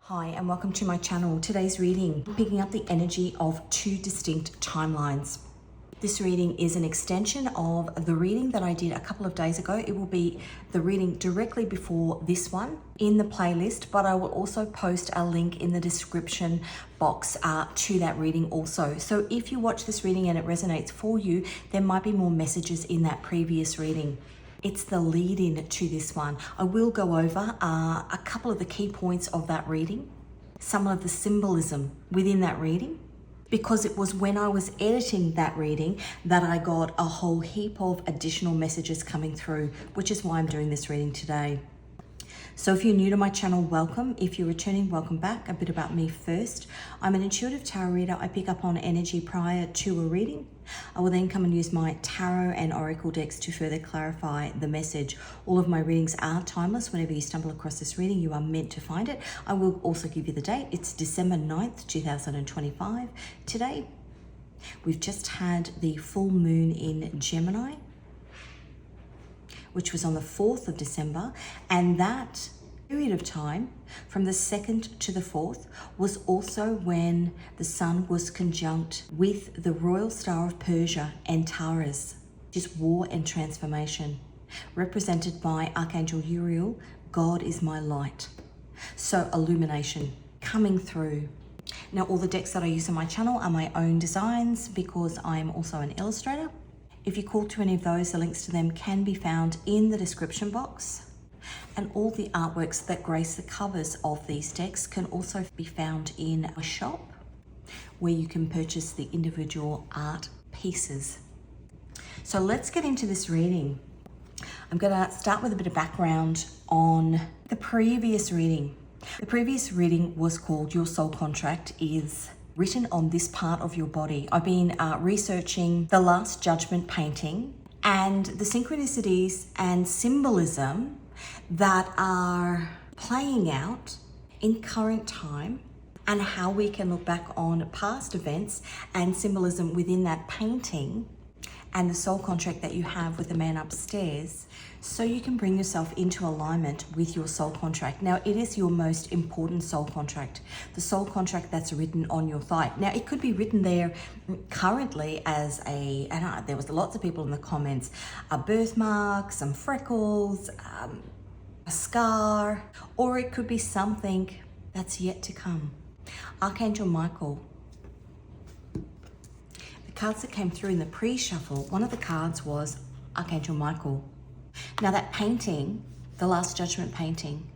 Hi and welcome to my channel. Today's reading, picking up the energy of two distinct timelines. This reading is an extension of the reading that I did a couple of days ago. It will be the reading directly before this one in the playlist, but I will also post a link in the description box to that reading also. So if you watch this reading and it resonates for you, there might be more messages in that previous reading. It's the lead in to this one. I will go over a couple of the key points of that reading, some of the symbolism within that reading, because it was when I was editing that reading that I got a whole heap of additional messages coming through, which is why I'm doing this reading today. So if you're new to my channel, welcome. If you're returning, welcome back. A bit about me first. I'm an intuitive tarot reader. I pick up on energy prior to a reading. I will then come and use my tarot and oracle decks to further clarify the message. All of my readings are timeless. Whenever you stumble across this reading, you are meant to find it. I will also give you the date. It's December 9th, 2025. Today, we've just had the full moon in Gemini, which was on the 4th of December, and that period of time from the 2nd to the 4th was also when the sun was conjunct with the royal star of Persia, Antares, which is war and transformation, represented by Archangel Uriel. God is my light. So illumination coming through. Now all the decks that I use on my channel are my own designs because I am also an illustrator. If you call to any of those, the links to them can be found in the description box. And all the artworks that grace the covers of these decks can also be found in a shop where you can purchase the individual art pieces. So let's get into this reading. I'm going to start with a bit of background on the previous reading. The previous reading was called Your Soul Contract is Written on This Part of Your Body. I've been researching the last Judgement painting and the synchronicities and symbolism that are playing out in current time and how we can look back on past events and symbolism within that painting and the soul contract that you have with the man upstairs, so you can bring yourself into alignment with your soul contract. Now, it is your most important soul contract, the soul contract that's written on your thigh. Now, it could be written there currently as there was lots of people in the comments, a birthmark, some freckles, a scar, or it could be something that's yet to come. Archangel Michael. Cards that came through in the pre-shuffle, one of the cards was Archangel Michael. Now that painting, the last Judgement painting,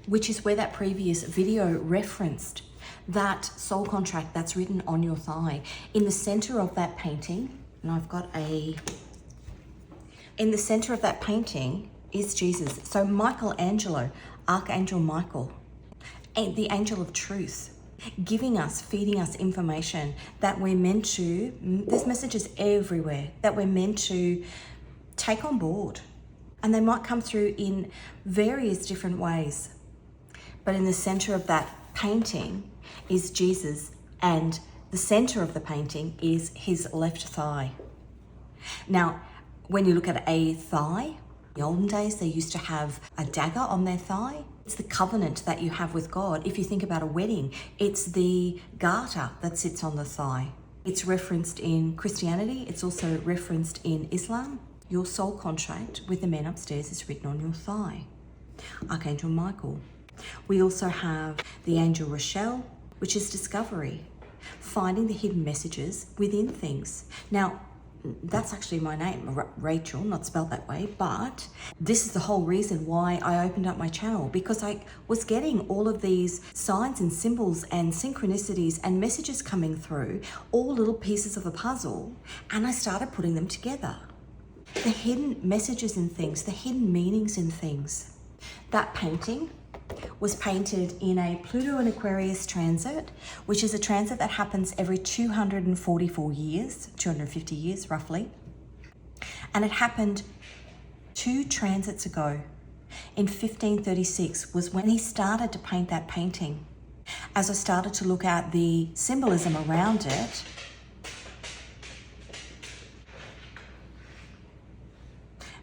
which is where that previous video referenced that soul contract that's written on your thigh, in the center of that painting, and in the center of that painting is Jesus. So Michelangelo, Archangel Michael, and the angel of truth, giving us, feeding us information that we're meant to, there's messages everywhere that we're meant to take on board. And they might come through in various different ways. But in the center of that painting is Jesus, and the center of the painting is his left thigh. Now, when you look at a thigh, in the olden days, they used to have a dagger on their thigh. It's the covenant that you have with God. If you think about a wedding, it's the garter that sits on the thigh. It's referenced in Christianity. It's also referenced in Islam. Your soul contract with the man upstairs is written on your thigh. Archangel Michael. We also have the angel Rochelle, which is discovery, finding the hidden messages within things. Now, that's actually my name, Rachel, not spelled that way, but this is the whole reason why I opened up my channel, because I was getting all of these signs and symbols and synchronicities and messages coming through, all little pieces of a puzzle, and I started putting them together. The hidden messages in things, the hidden meanings in things. That painting was painted in a Pluto and Aquarius transit, which is a transit that happens every 244 years, 250 years roughly. And it happened 2 transits ago. In 1536 was when he started to paint that painting. As I started to look at the symbolism around it,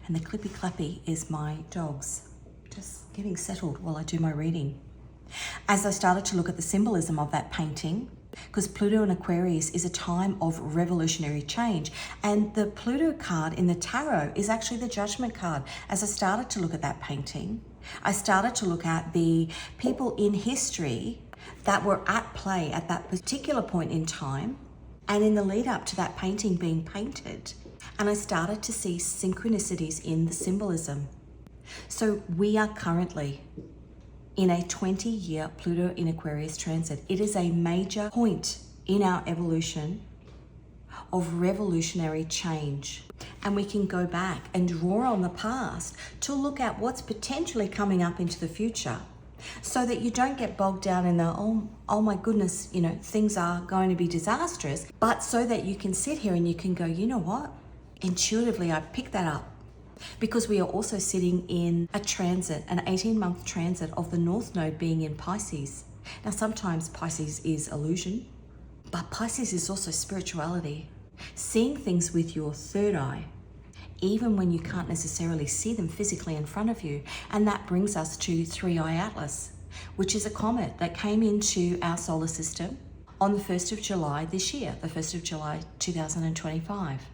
and the clippy clappy is my dogs just getting settled while I do my reading. As I started to look at the symbolism of that painting, because Pluto in Aquarius is a time of revolutionary change, and the Pluto card in the tarot is actually the Judgment card. As I started to look at that painting, I started to look at the people in history that were at play at that particular point in time and in the lead up to that painting being painted. And I started to see synchronicities in the symbolism. So we are currently in a 20-year Pluto in Aquarius transit. It is a major point in our evolution of revolutionary change. And we can go back and draw on the past to look at what's potentially coming up into the future, so that you don't get bogged down in the, oh my goodness, things are going to be disastrous, but so that you can sit here and you can go, you know what? Intuitively, I picked that up. Because we are also sitting in a transit, an 18-month transit of the North Node being in Pisces. Now, sometimes Pisces is illusion, but Pisces is also spirituality. Seeing things with your third eye, even when you can't necessarily see them physically in front of you. And that brings us to 3i Atlas, which is a comet that came into our solar system on the 1st of July this year, the 1st of July 2025.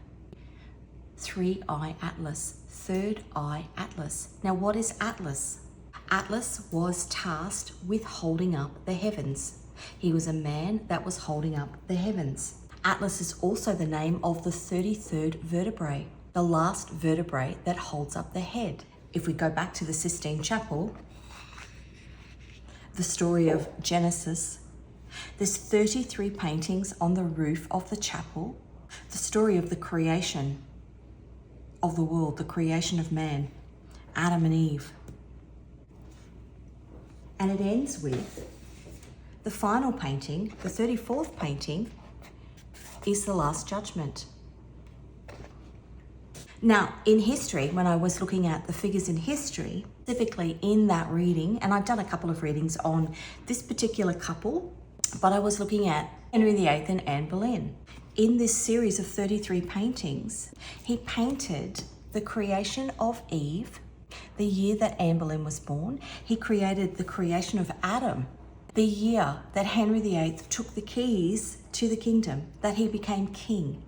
3i Atlas, third eye Atlas. Now, what is Atlas? Atlas was tasked with holding up the heavens. He was a man that was holding up the heavens. Atlas is also the name of the 33rd vertebrae, the last vertebrae that holds up the head. If we go back to the Sistine Chapel, the story of Genesis, there's 33 paintings on the roof of the chapel, the story of the creation of the world, the creation of man, Adam and Eve. And it ends with the final painting, the 34th painting, is the Last Judgment. Now, in history, when I was looking at the figures in history, specifically in that reading, and I've done a couple of readings on this particular couple, but I was looking at Henry VIII and Anne Boleyn. In this series of 33 paintings, he painted the creation of Eve, the year that Anne Boleyn was born. He created the creation of Adam, the year that Henry VIII took the keys to the kingdom, that he became king.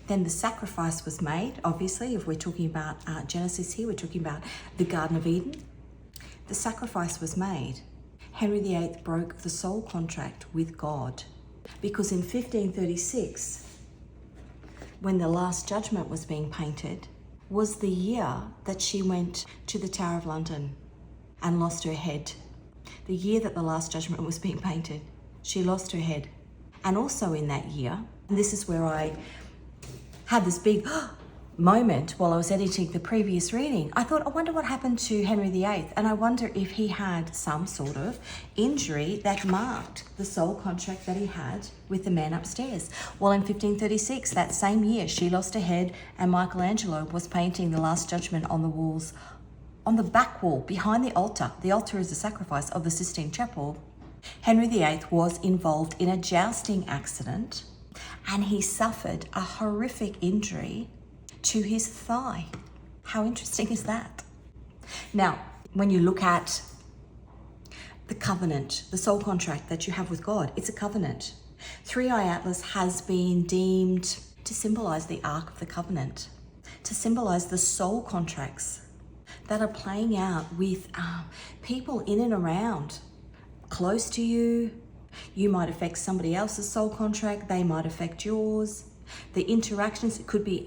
Then the sacrifice was made, obviously, if we're talking about Genesis here, we're talking about the Garden of Eden. The sacrifice was made. Henry VIII broke the soul contract with God. Because in 1536, when the Last Judgment was being painted, was the year that she went to the Tower of London and lost her head. The year that the Last Judgment was being painted, she lost her head. And also in that year, and this is where I had this big moment while I was editing the previous reading. I thought, I wonder what happened to Henry VIII, and I wonder if he had some sort of injury that marked the soul contract that he had with the man upstairs. Well, in 1536, that same year, she lost her head, and Michelangelo was painting the Last Judgment on the walls, on the back wall, behind the altar. The altar is the sacrifice of the Sistine Chapel. Henry VIII was involved in a jousting accident, and he suffered a horrific injury to his thigh. How interesting is that? Now, when you look at the covenant, the soul contract that you have with God, it's a covenant. 3i Atlas has been deemed to symbolize the Ark of the Covenant, to symbolize the soul contracts that are playing out with people in and around, close to you. You might affect somebody else's soul contract, they might affect yours. The interactions, it could be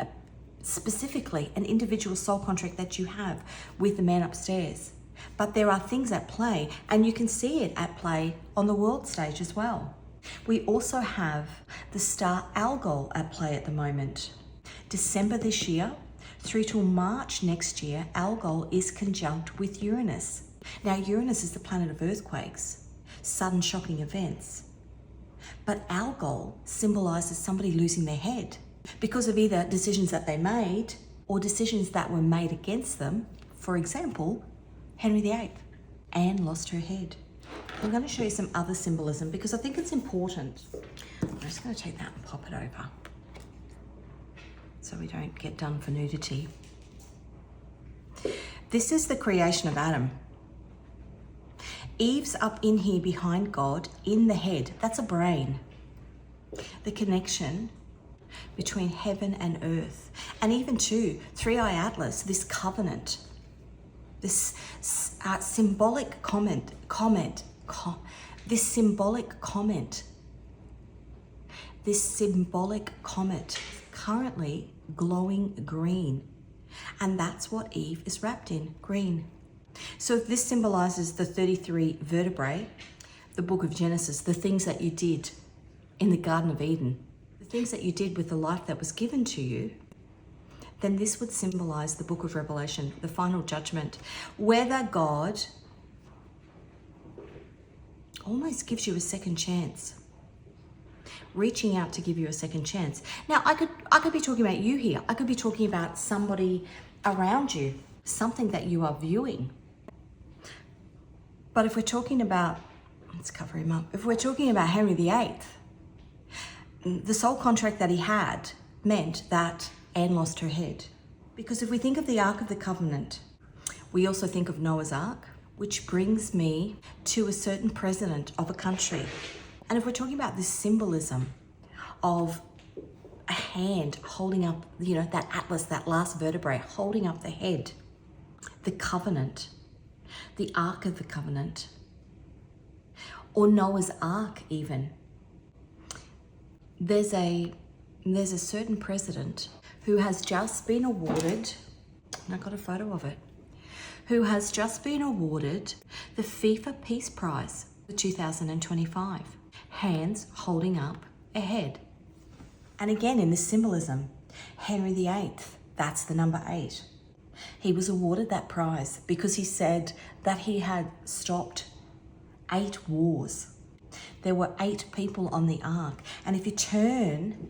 specifically an individual soul contract that you have with the man upstairs. But there are things at play, and you can see it at play on the world stage as well. We also have the star Algol at play at the moment. December this year through till March next year, Algol is conjunct with Uranus. Now, Uranus is the planet of earthquakes, sudden shocking events. But Algol symbolizes somebody losing their head because of either decisions that they made or decisions that were made against them. For example, Henry VIII. Anne lost her head. I'm going to show you some other symbolism because I think it's important. I'm just going to take that and pop it over so we don't get done for nudity. This is the creation of Adam. Eve's up in here behind God, in the head. That's a brain. The connection between heaven and earth. And even too, 3i Atlas, this covenant, this symbolic this symbolic comet, currently glowing green. And that's what Eve is wrapped in, green. So if this symbolizes the 33 vertebrae, the book of Genesis, the things that you did in the Garden of Eden, the things that you did with the life that was given to you, then this would symbolize the book of Revelation, the final judgment, whether God almost gives you a second chance, reaching out to give you a second chance. Now, I could be talking about you here. I could be talking about somebody around you, something that you are viewing. But if we're talking about, let's cover him up. If we're talking about Henry VIII, the soul contract that he had meant that Anne lost her head. Because if we think of the Ark of the Covenant, we also think of Noah's Ark, which brings me to a certain president of a country. And if we're talking about this symbolism of a hand holding up, that atlas, that last vertebrae, holding up the head, the covenant, the Ark of the Covenant, or Noah's Ark even, there's a certain president who has just been awarded, and I got a photo of it, who has just been awarded the FIFA Peace Prize for 2025. Hands holding up a head. And again, in this symbolism, Henry VIII, that's the number 8. He was awarded that prize because he said that he had stopped 8 wars. There were 8 people on the ark. And if you turn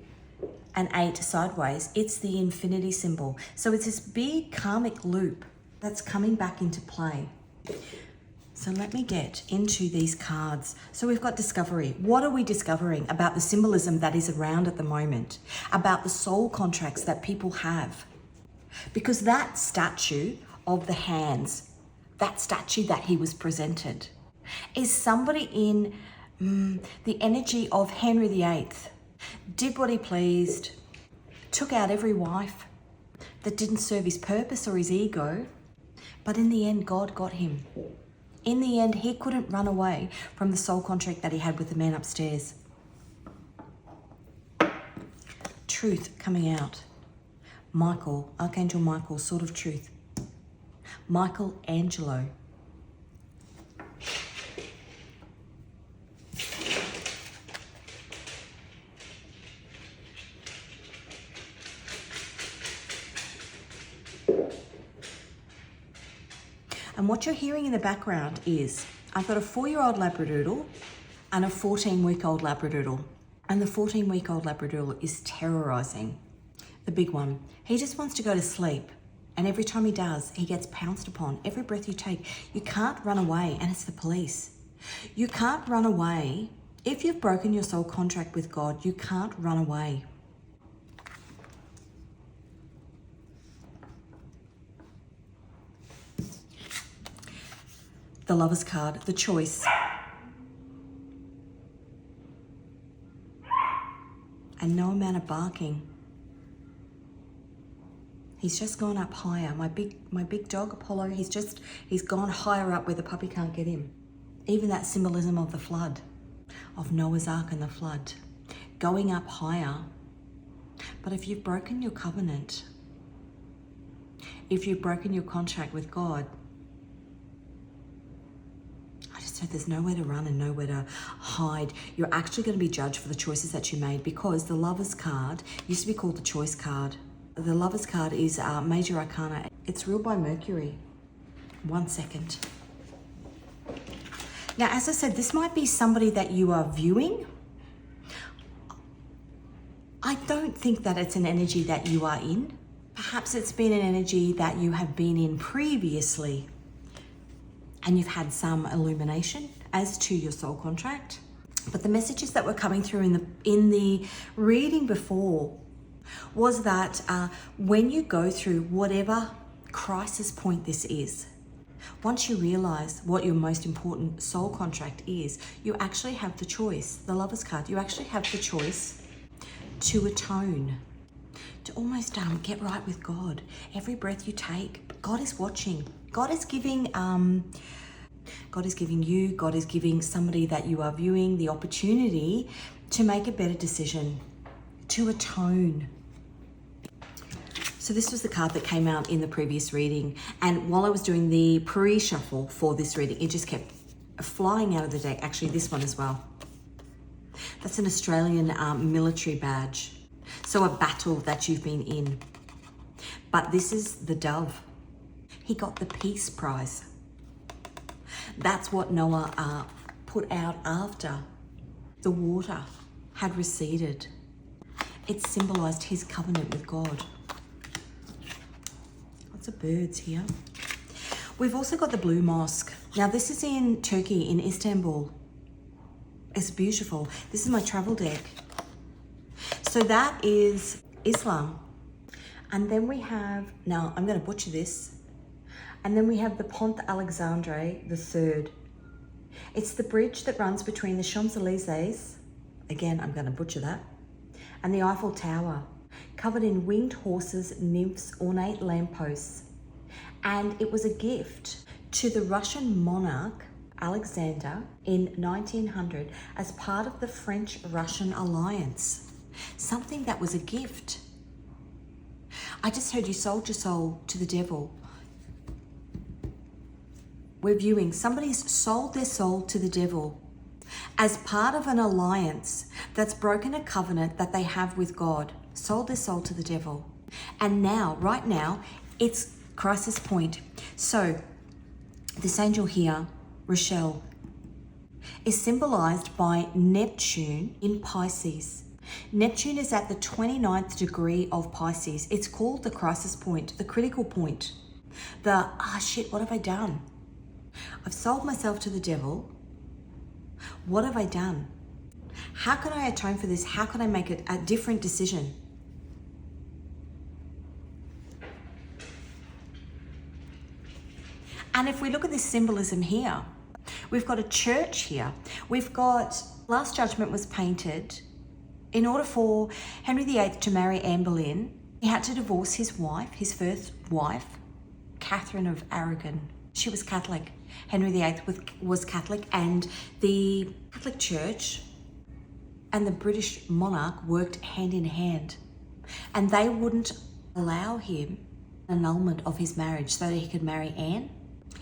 an 8 sideways, it's the infinity symbol. So it's this big karmic loop that's coming back into play. So let me get into these cards. So we've got discovery. What are we discovering about the symbolism that is around at the moment? About the soul contracts that people have? Because that statue of the hands, that statue that he was presented, is somebody in the energy of Henry VIII. Did what he pleased, took out every wife that didn't serve his purpose or his ego, but in the end, God got him. In the end, he couldn't run away from the soul contract that he had with the man upstairs. Truth coming out. Michael, Archangel Michael, sword of truth. Michelangelo. And what you're hearing in the background is, I've got a 4-year-old Labradoodle and a 14-week-old Labradoodle. And the 14-week-old Labradoodle is terrorizing the big one. He just wants to go to sleep. And every time he does, he gets pounced upon. Every breath you take, you can't run away, and it's the police. You can't run away. If you've broken your soul contract with God, you can't run away. The Lover's card, the choice. And no amount of barking. He's just gone up higher. My big dog, Apollo, he's gone higher up where the puppy can't get him. Even that symbolism of the flood, of Noah's Ark and the flood, going up higher. But if you've broken your covenant, if you've broken your contract with God, so there's nowhere to run and nowhere to hide. You're actually going to be judged for the choices that you made, because the Lover's card used to be called the Choice card. The Lover's card is Major Arcana. It's ruled by Mercury. 1 second. Now, as I said, this might be somebody that you are viewing. I don't think that it's an energy that you are in. Perhaps it's been an energy that you have been in previously, and you've had some illumination as to your soul contract. But the messages that were coming through in the reading before was that when you go through whatever crisis point this is, Once you realize what your most important soul contract is, you actually have the choice. The Lover's card, you actually have the choice to atone, to almost get right with God. Every breath you take, God is watching. God is giving you, God is giving somebody that you are viewing the opportunity to make a better decision, to atone. So this was the card that came out in the previous reading. And while I was doing the pre-shuffle for this reading, it just kept flying out of the deck. Actually, this one as well. That's an Australian military badge. So a battle that you've been in. But this is the dove. He got the peace prize. That's what Noah put out after the water had receded. It symbolized his covenant with God. Lots of birds here. We've also got the blue mosque. Now this is in Turkey, in Istanbul. It's beautiful. This is my travel deck. So that is Islam. And then we have, now I'm going to butcher this. And then we have the Pont Alexandre III. It's the bridge that runs between the Champs-Élysées, again, I'm going to butcher that, and the Eiffel Tower, covered in winged horses, nymphs, ornate lampposts. And it was a gift to the Russian monarch, Alexander, in 1900 as part of the French-Russian alliance. Something that was a gift. I just heard you sold your soul to the devil. We're viewing somebody's sold their soul to the devil as part of an alliance that's broken a covenant that they have with God. Sold their soul to the devil. And now, right now, it's crisis point. So this angel here, Rochelle, is symbolized by Neptune in Pisces. Neptune is at the 29th degree of Pisces. It's called the crisis point, the critical point. The, shit, what have I done? I've sold myself to the devil. What have I done? How can I atone for this? How can I make it a different decision? And if we look at this symbolism here, we've got a church here. We've got, Last Judgment was painted. In order for Henry VIII to marry Anne Boleyn, he had to divorce his wife, his first wife, Catherine of Aragon. She was Catholic. Henry VIII was Catholic, and the Catholic Church and the British monarch worked hand in hand. And they wouldn't allow him an annulment of his marriage so that he could marry Anne.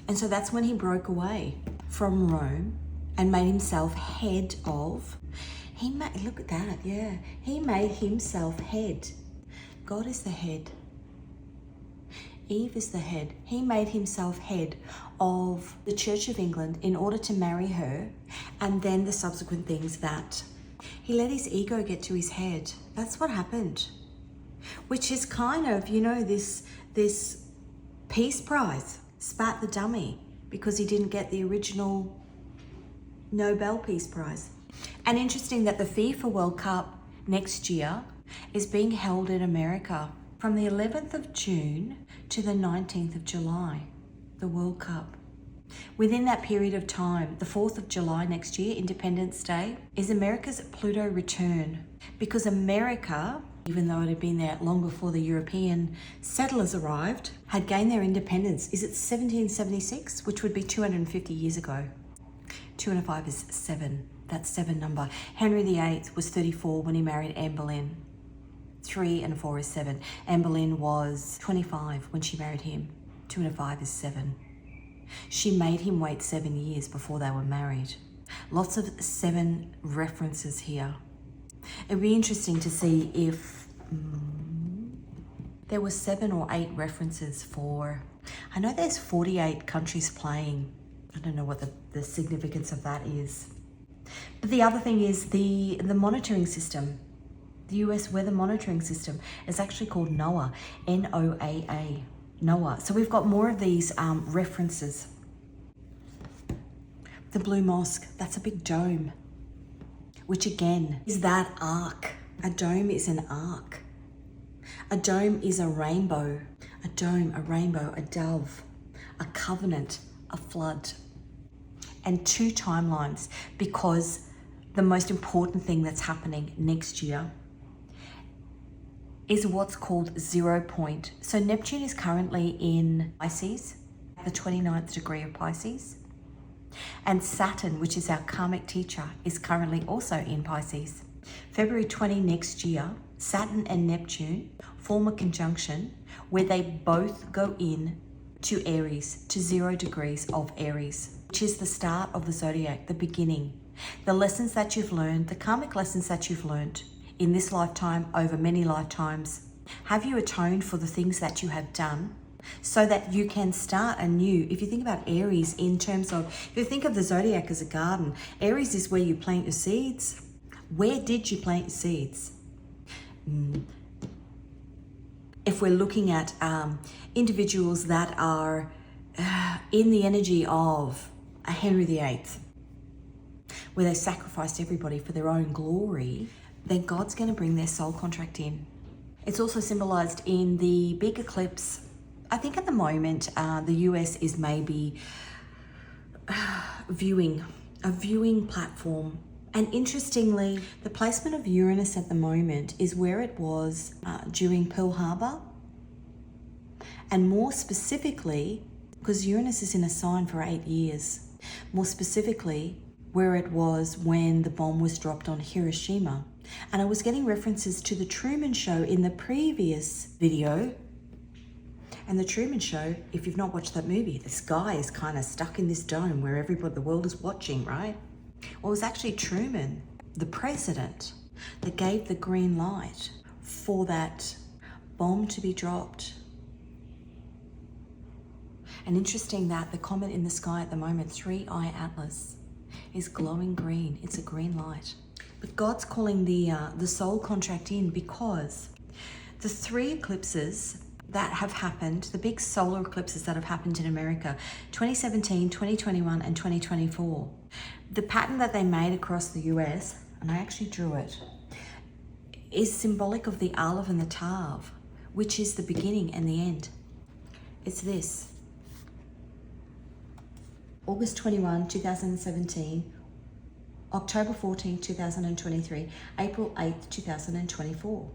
And so that's when he broke away from Rome and made himself head of, look at that, yeah. He made himself head. God is the head. Eve is the head. He made himself head of the Church of England in order to marry her, and then the subsequent things that he let his ego get to his head. That's what happened, which is kind of, this Peace Prize, spat the dummy because he didn't get the original Nobel Peace Prize. And interesting that the FIFA World Cup next year is being held in America from the 11th of June to the 19th of July, the World Cup. Within that period of time, the 4th of July next year, Independence Day, is America's Pluto return. Because America, even though it had been there long before the European settlers arrived, had gained their independence. Is it 1776, which would be 250 years ago? 2 and a 5 is 7. That's 7 number. Henry VIII was 34 when he married Anne Boleyn. 3 and 4 is 7. Anne Boleyn was 25 when she married him. 2 and a 5 is 7. She made him wait 7 years before they were married. Lots of 7 references here. It'd be interesting to see if there were 7 or 8 references for, I know there's 48 countries playing. I don't know what the significance of that is. But the other thing is the monitoring system. The US weather monitoring system is actually called NOAA, N-O-A-A, NOAA. So we've got more of these references. The blue mosque, that's a big dome, which again is that arc. A dome is an arc. A dome is a rainbow. A dome, a rainbow, a dove, a covenant, a flood, and 2 timelines, because the most important thing that's happening next year is what's called 0 point. So Neptune is currently in Pisces, the 29th degree of Pisces. And Saturn, which is our karmic teacher, is currently also in Pisces. February 20 next year, Saturn and Neptune form a conjunction where they both go in to Aries, to 0 degrees of Aries, which is the start of the zodiac, the beginning. The lessons that you've learned, the karmic lessons that you've learned in this lifetime, over many lifetimes. Have you atoned for the things that you have done so that you can start anew? If you think about Aries in terms of, if you think of the zodiac as a garden, Aries is where you plant your seeds. Where did you plant your seeds? If we're looking at individuals that are in the energy of a Henry VIII, where they sacrificed everybody for their own glory, then God's going to bring their soul contract in. It's also symbolized in the big eclipse. I think at the moment, the US is maybe a viewing platform. And interestingly, the placement of Uranus at the moment is where it was during Pearl Harbor. And more specifically, because Uranus is in a sign for 8 years, more specifically, where it was when the bomb was dropped on Hiroshima. And I was getting references to the Truman Show in the previous video. And the Truman Show, if you've not watched that movie, this guy is kind of stuck in this dome where everybody, the world is watching, right? Well, it was actually Truman, the president, that gave the green light for that bomb to be dropped. And interesting that the comet in the sky at the moment, 3i Atlas, is glowing green. It's a green light. But God's calling the soul contract in because the 3 eclipses that have happened, the big solar eclipses that have happened in America, 2017, 2021, and 2024, the pattern that they made across the US, and I actually drew it, is symbolic of the Aleph and the Tav, which is the beginning and the end. It's this. August 21, 2017, October 14, 2023, April 8, 2024.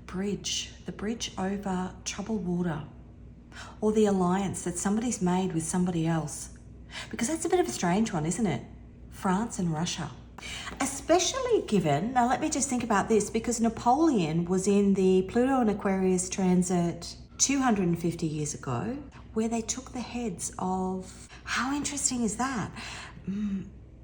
The bridge over troubled water, or the alliance that somebody's made with somebody else. Because that's a bit of a strange one, isn't it? France and Russia. Especially given, now let me just think about this, because Napoleon was in the Pluto and Aquarius transit 250 years ago, where they took the heads of, how interesting is that?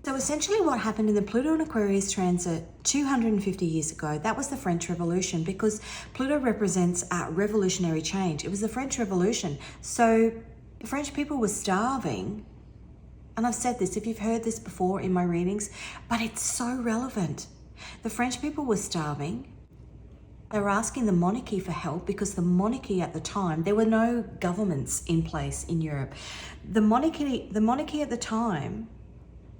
So essentially what happened in the Pluto and Aquarius transit 250 years ago, that was the French Revolution, because Pluto represents revolutionary change. It was the French Revolution. So the French people were starving. And I've said this, if you've heard this before in my readings, but it's so relevant. The French people were starving. They were asking the monarchy for help because the monarchy at the time, there were no governments in place in Europe. The monarchy at the time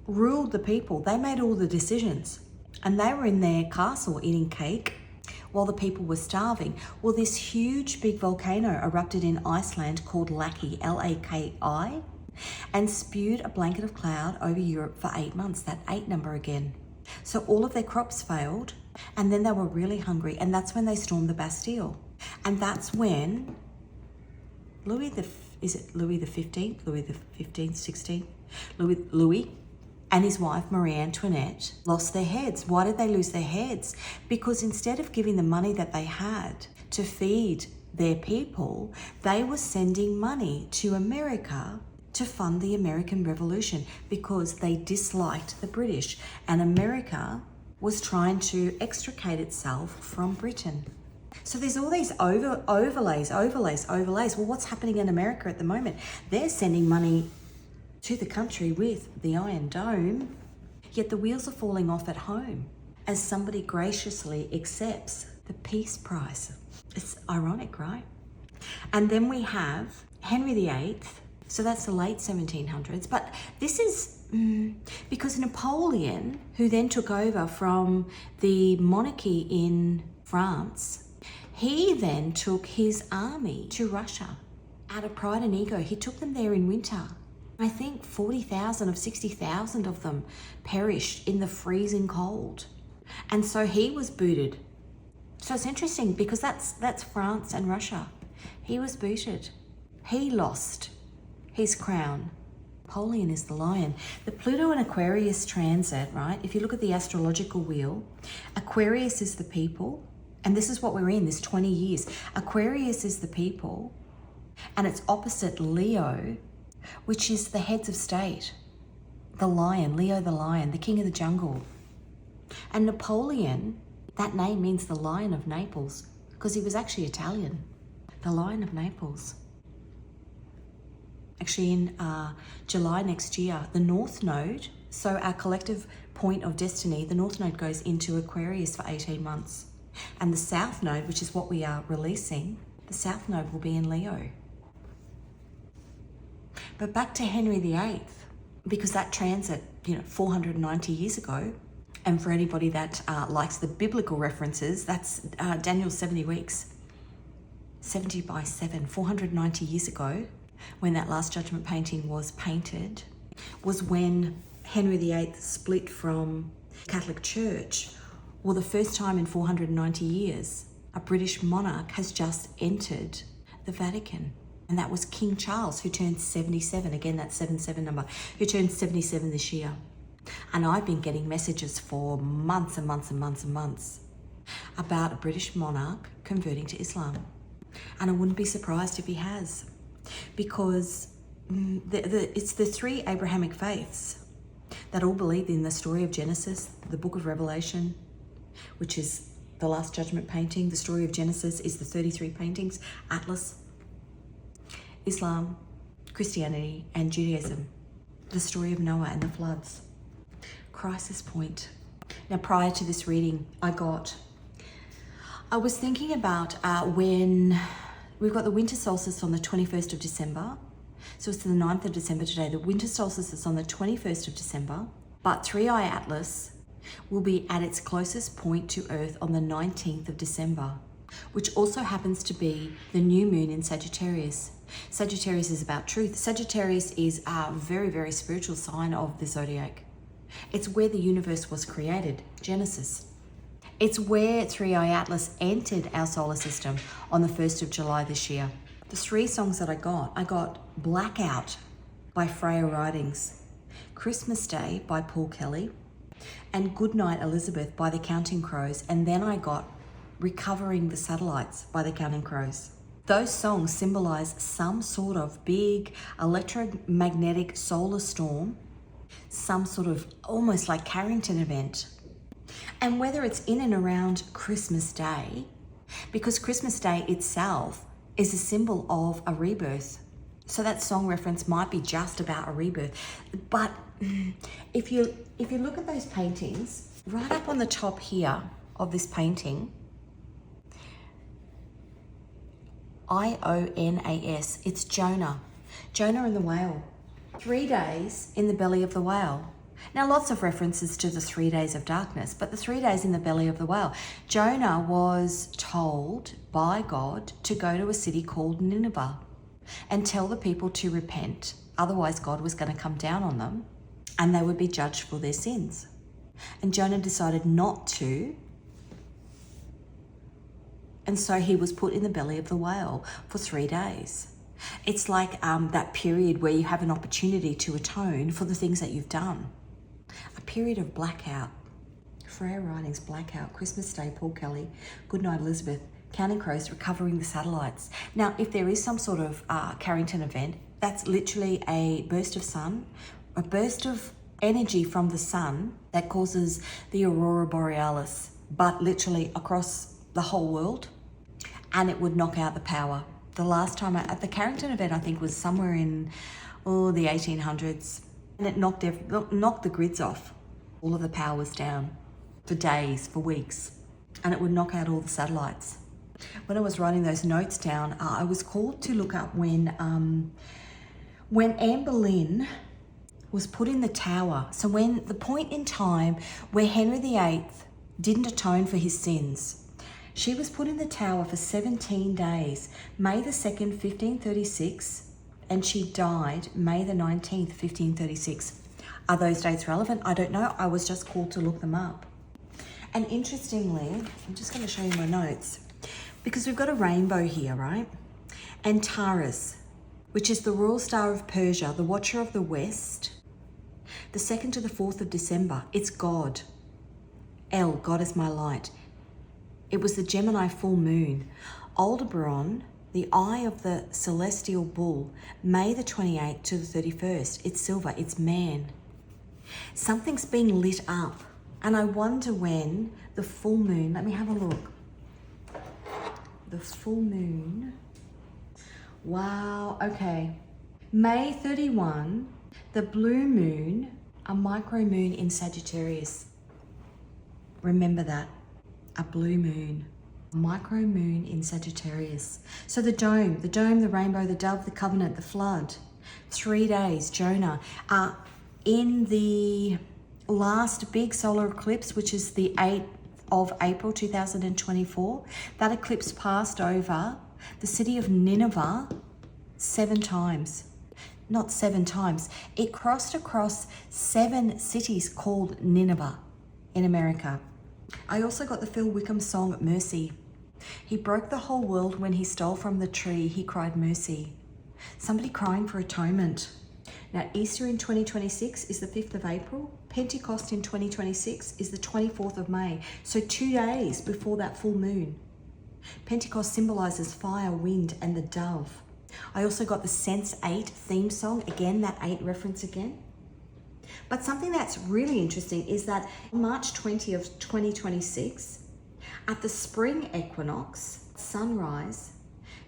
ruled the people. They made all the decisions, and they were in their castle eating cake while the people were starving. Well, this huge big volcano erupted in Iceland called Laki, L-A-K-I, and spewed a blanket of cloud over Europe for 8 months, that 8 number again. So all of their crops failed, and then they were really hungry, and that's when they stormed the Bastille. And that's when Louis the 16th? Louis and his wife Marie Antoinette lost their heads. Why did they lose their heads? Because instead of giving the money that they had to feed their people, they were sending money to America to fund the American Revolution, because they disliked the British, and America was trying to extricate itself from Britain. So there's all these overlays. Well, what's happening in America at the moment? They're sending money to the country with the Iron Dome, yet the wheels are falling off at home as somebody graciously accepts the peace prize. It's ironic, right? And then we have Henry VIII, so that's the late 1700s, but this is because Napoleon, who then took over from the monarchy in France, he then took his army to Russia. Out of pride and ego, he took them there in winter I think 40,000 of 60,000 of them perished in the freezing cold. And so he was booted. So it's interesting because that's France and Russia. He was booted. He lost his crown. Napoleon is the lion. The Pluto and Aquarius transit, right? If you look at the astrological wheel, Aquarius is the people. And this is what we're in, this 20 years. Aquarius is the people. And it's opposite Leo, which is the heads of state. The lion, Leo the lion, the king of the jungle. And Napoleon, that name means the Lion of Naples because he was actually Italian. The Lion of Naples. Actually in July next year, the North Node, so our collective point of destiny, the North Node goes into Aquarius for 18 months. And the South Node, which is what we are releasing, the South Node will be in Leo. But back to Henry VIII, because that transit, 490 years ago, and for anybody that likes the biblical references, that's Daniel's 70 weeks. 70 by 7, 490 years ago, when that last Judgment painting was painted, was when Henry VIII split from Catholic Church. Well, the first time in 490 years, a British monarch has just entered the Vatican. And that was King Charles, who turned 77. Again, that 77 number, who turned 77 this year. And I've been getting messages for months and months and months and months about a British monarch converting to Islam. And I wouldn't be surprised if he has, because it's the three Abrahamic faiths that all believe in the story of Genesis, the book of Revelation, which is the last Judgment painting. The story of Genesis is the 33 paintings, Atlas, Islam, Christianity, and Judaism. The story of Noah and the floods. Crisis point. Now, prior to this reading, I was thinking about when we've got the winter solstice on the 21st of December. So it's the 9th of December today. The winter solstice is on the 21st of December, but 3i Atlas will be at its closest point to Earth on the 19th of December, which also happens to be the new moon in Sagittarius. Sagittarius is about truth. Sagittarius is a very, very spiritual sign of the zodiac. It's where the universe was created, Genesis. It's where 3i Atlas entered our solar system on the 1st of July this year. The three songs that I got Blackout by Freya Ridings, Christmas Day by Paul Kelly, and Goodnight Elizabeth by the Counting Crows, and then I got Recovering the Satellites by the Counting Crows. Those songs symbolize some sort of big electromagnetic solar storm, some sort of almost like Carrington event. And whether it's in and around Christmas Day, because Christmas Day itself is a symbol of a rebirth. So that song reference might be just about a rebirth. But if you look at those paintings, right up on the top here of this painting, Ionas, it's Jonah and the whale. 3 days in the belly of the whale. Now, lots of references to the 3 days of darkness, but the 3 days in the belly of the whale. Jonah was told by God to go to a city called Nineveh and tell the people to repent. Otherwise, God was going to come down on them and they would be judged for their sins. And Jonah decided not to. And so he was put in the belly of the whale for 3 days. It's like that period where you have an opportunity to atone for the things that you've done. A period of blackout. Freya Ridings, Blackout, Christmas Day, Paul Kelly, Goodnight Elizabeth, Counting Crows, Recovering the Satellites. Now, if there is some sort of Carrington event, that's literally a burst of sun, a burst of energy from the sun that causes the aurora borealis, but literally across the whole world, and it would knock out the power. The last time at the Carrington event, I think, was somewhere in the 1800s, and it knocked the grids off. All of the power was down for days, for weeks, and it would knock out all the satellites. When I was writing those notes down, I was called to look up when Anne Boleyn was put in the tower. So when the point in time where Henry VIII didn't atone for his sins, she was put in the tower for 17 days, May the 2nd, 1536, and she died May the 19th, 1536. Are those dates relevant? I don't know. I was just called to look them up. And interestingly, I'm just going to show you my notes, because we've got a rainbow here, right? And Taurus, which is the royal star of Persia, the watcher of the west, the 2nd to the 4th of December. It's God. El, God is my light. It was the Gemini full moon. Aldebaran, the eye of the celestial bull, May the 28th to the 31st. It's silver, it's man. Something's being lit up. And I wonder when the full moon, let me have a look. The full moon. Wow, okay. May 31, the blue moon, a micro moon in Sagittarius. Remember that, a blue moon, a micro moon in Sagittarius. So the dome, the rainbow, the dove, the covenant, the flood. 3 days, Jonah. In the last big solar eclipse, which is the 8th of April 2024, that eclipse passed over the city of Nineveh 7 times. Not 7 times. It crossed across 7 cities called Nineveh in America. I also got the Phil Wickham song, Mercy. He broke the whole world when he stole from the tree. He cried mercy. Somebody crying for atonement. Now, Easter in 2026 is the 5th of April. Pentecost in 2026 is the 24th of May. So 2 days before that full moon. Pentecost symbolizes fire, wind, and the dove. I also got the Sense 8 theme song. Again, that 8 reference again. But something that's really interesting is that March 20 of 2026, at the spring equinox, sunrise,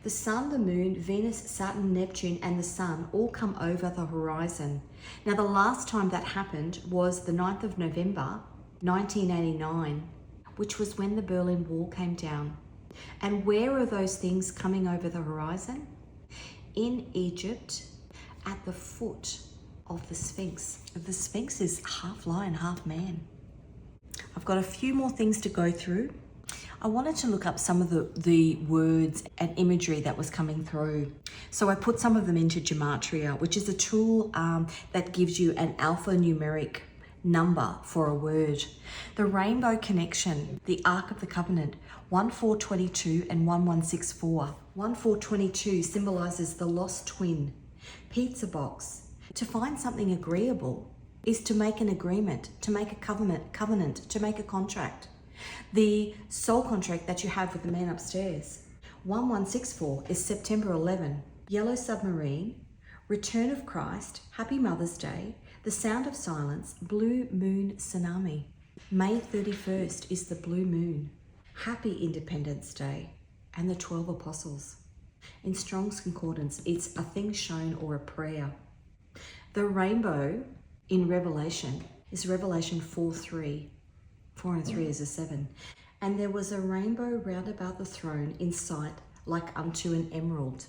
the sun, the moon, Venus, Saturn, Neptune, and the sun all come over the horizon. Now, the last time that happened was the 9th of November, 1989, which was when the Berlin Wall came down. And where are those things coming over the horizon? In Egypt, at the foot of the Sphinx. The Sphinx is half lion, half man. I've got a few more things to go through. I wanted to look up some of the words and imagery that was coming through. So I put some of them into Gematria, which is a tool that gives you an alphanumeric number for a word. The rainbow connection, the Ark of the Covenant, 1422 and 1164. 1422 symbolizes the lost twin. Pizza box. To find something agreeable is to make an agreement, to make a covenant, to make a contract. The soul contract that you have with the man upstairs. 1164 is September 11. Yellow submarine, Return of Christ, Happy Mother's Day, The Sound of Silence, Blue Moon Tsunami. May 31st is the blue moon. Happy Independence Day and the 12 Apostles. In Strong's Concordance, it's a thing shown or a prayer. The rainbow in Revelation is Revelation 4:3. 4 and 3 is a 7. And there was a rainbow round about the throne in sight like unto an emerald.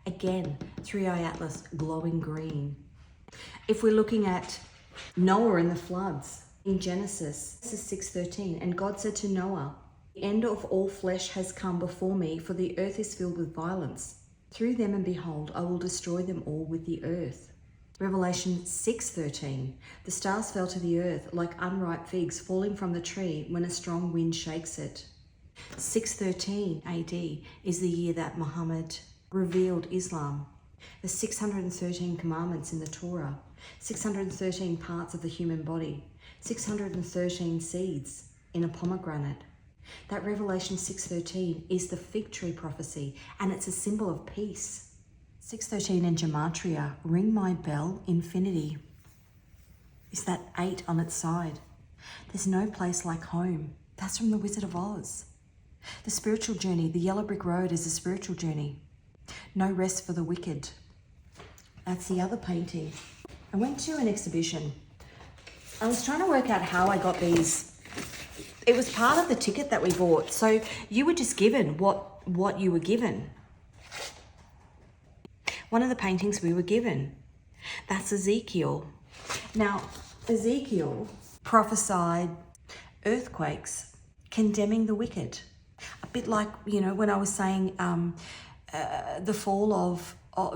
Again, 3-eye atlas, glowing green. If we're looking at Noah and the floods in Genesis 6:13, and God said to Noah, the end of all flesh has come before me, for the earth is filled with violence. Through them, and behold, I will destroy them all with the earth. Revelation 6:13, the stars fell to the earth like unripe figs falling from the tree when a strong wind shakes it. 613 AD is the year that Muhammad revealed Islam. The 613 commandments in the Torah, 613 parts of the human body, 613 seeds in a pomegranate. That Revelation 6:13 is the fig tree prophecy, and it's a symbol of peace. 6:13 in Gematria, ring my bell, infinity. Is that 8 on its side? There's no place like home. That's from The Wizard of Oz. The spiritual journey, the yellow brick road is a spiritual journey. No rest for the wicked. That's the other painting. I went to an exhibition. I was trying to work out how I got these. It was part of the ticket that we bought. So you were just given what you were given. One of the paintings we were given. That's Ezekiel. Now, Ezekiel prophesied earthquakes condemning the wicked. A bit like, when I was saying the fall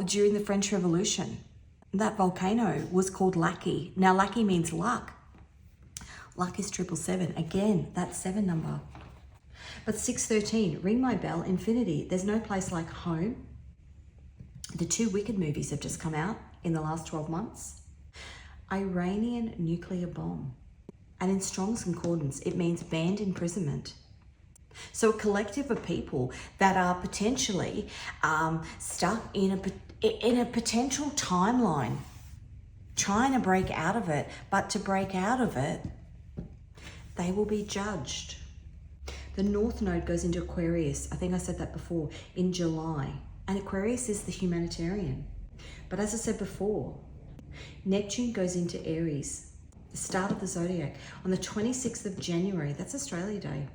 during the French Revolution. That volcano was called Lackey. Now, Lackey means luck. Luck is 777. Again, that 7 number. But 613, ring my bell, infinity. There's no place like home. The 2 Wicked movies have just come out in the last 12 months. Iranian nuclear bomb. And in Strong's Concordance, it means banned imprisonment. So a collective of people that are potentially stuck in a potential timeline, trying to break out of it. But to break out of it, they will be judged. The North Node goes into Aquarius. I think I said that before, in July. And Aquarius is the humanitarian. But as I said before, Neptune goes into Aries, the start of the zodiac, on the 26th of January. That's Australia Day.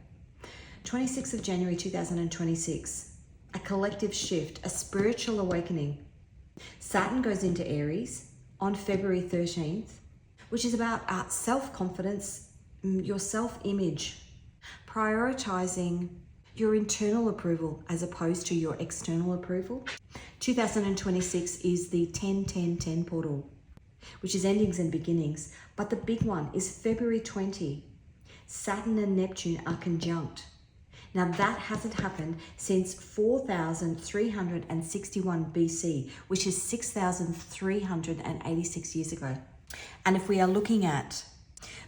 26th of January 2026. A collective shift, a spiritual awakening. Saturn goes into Aries on February 13th, which is about self-confidence, your self-image, prioritizing your internal approval as opposed to your external approval. 2026 is the 10-10-10 portal, which is endings and beginnings. But the big one is February 20. Saturn and Neptune are conjunct. Now that hasn't happened since 4,361 BC, which is 6,386 years ago. And if we are looking at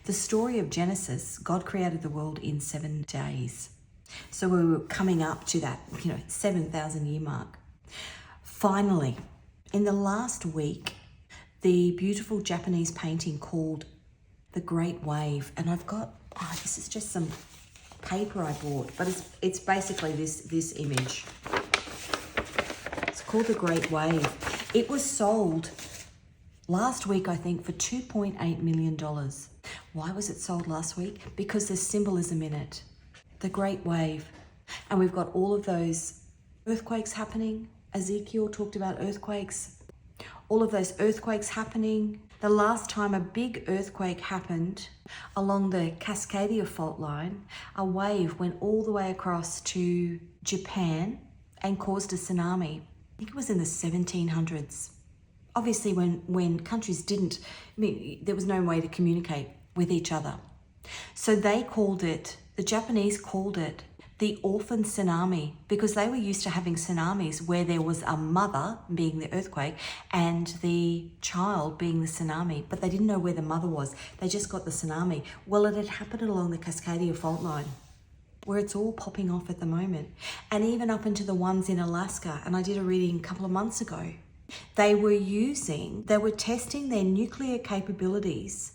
the story of Genesis, God created the world in 7 days. So we were coming up to that, 7,000 year mark. Finally, in the last week, the beautiful Japanese painting called The Great Wave. And I've got, this is just some paper I bought, but it's basically this image. It's called The Great Wave. It was sold last week, I think, for $2.8 million. Why was it sold last week? Because there's symbolism in it. The Great Wave. And we've got all of those earthquakes happening. Ezekiel talked about earthquakes. All of those earthquakes happening. The last time a big earthquake happened along the Cascadia fault line, a wave went all the way across to Japan and caused a tsunami. I think it was in the 1700s. Obviously when countries didn't, there was no way to communicate with each other. So they called it, the Japanese called it the orphan tsunami, because they were used to having tsunamis where there was a mother, being the earthquake, and the child being the tsunami, but they didn't know where the mother was. They just got the tsunami. Well, it had happened along the Cascadia fault line, where it's all popping off at the moment. And even up into the ones in Alaska, and I did a reading a couple of months ago, they were testing their nuclear capabilities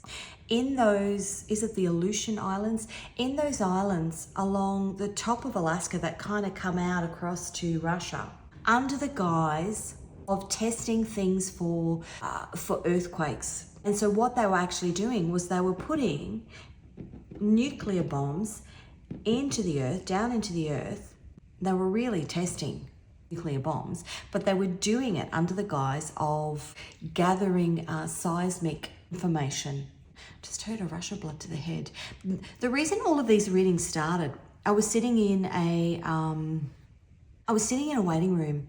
in those, is it the Aleutian Islands? In those islands along the top of Alaska that kind of come out across to Russia, under the guise of testing things for earthquakes. And so what they were actually doing was they were putting nuclear bombs into the earth, down into the earth. They were really testing nuclear bombs, but they were doing it under the guise of gathering seismic information. Just heard a rush of blood to the head. The reason all of these readings started, I was sitting in a waiting room.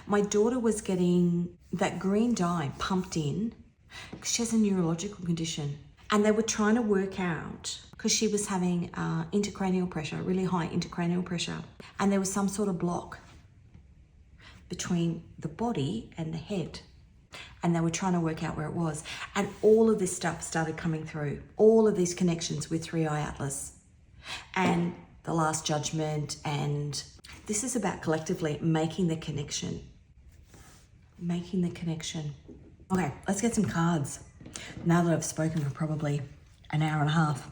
My daughter was getting that green dye pumped in because she has a neurological condition, and they were trying to work out, because she was having intracranial pressure, really high intracranial pressure, and there was some sort of block between the body and the head, and they were trying to work out where it was. And all of this stuff started coming through, all of these connections with 3i Atlas and the Last Judgment. And this is about collectively making the connection. Okay, let's get some cards now that I've spoken for probably an hour and a half.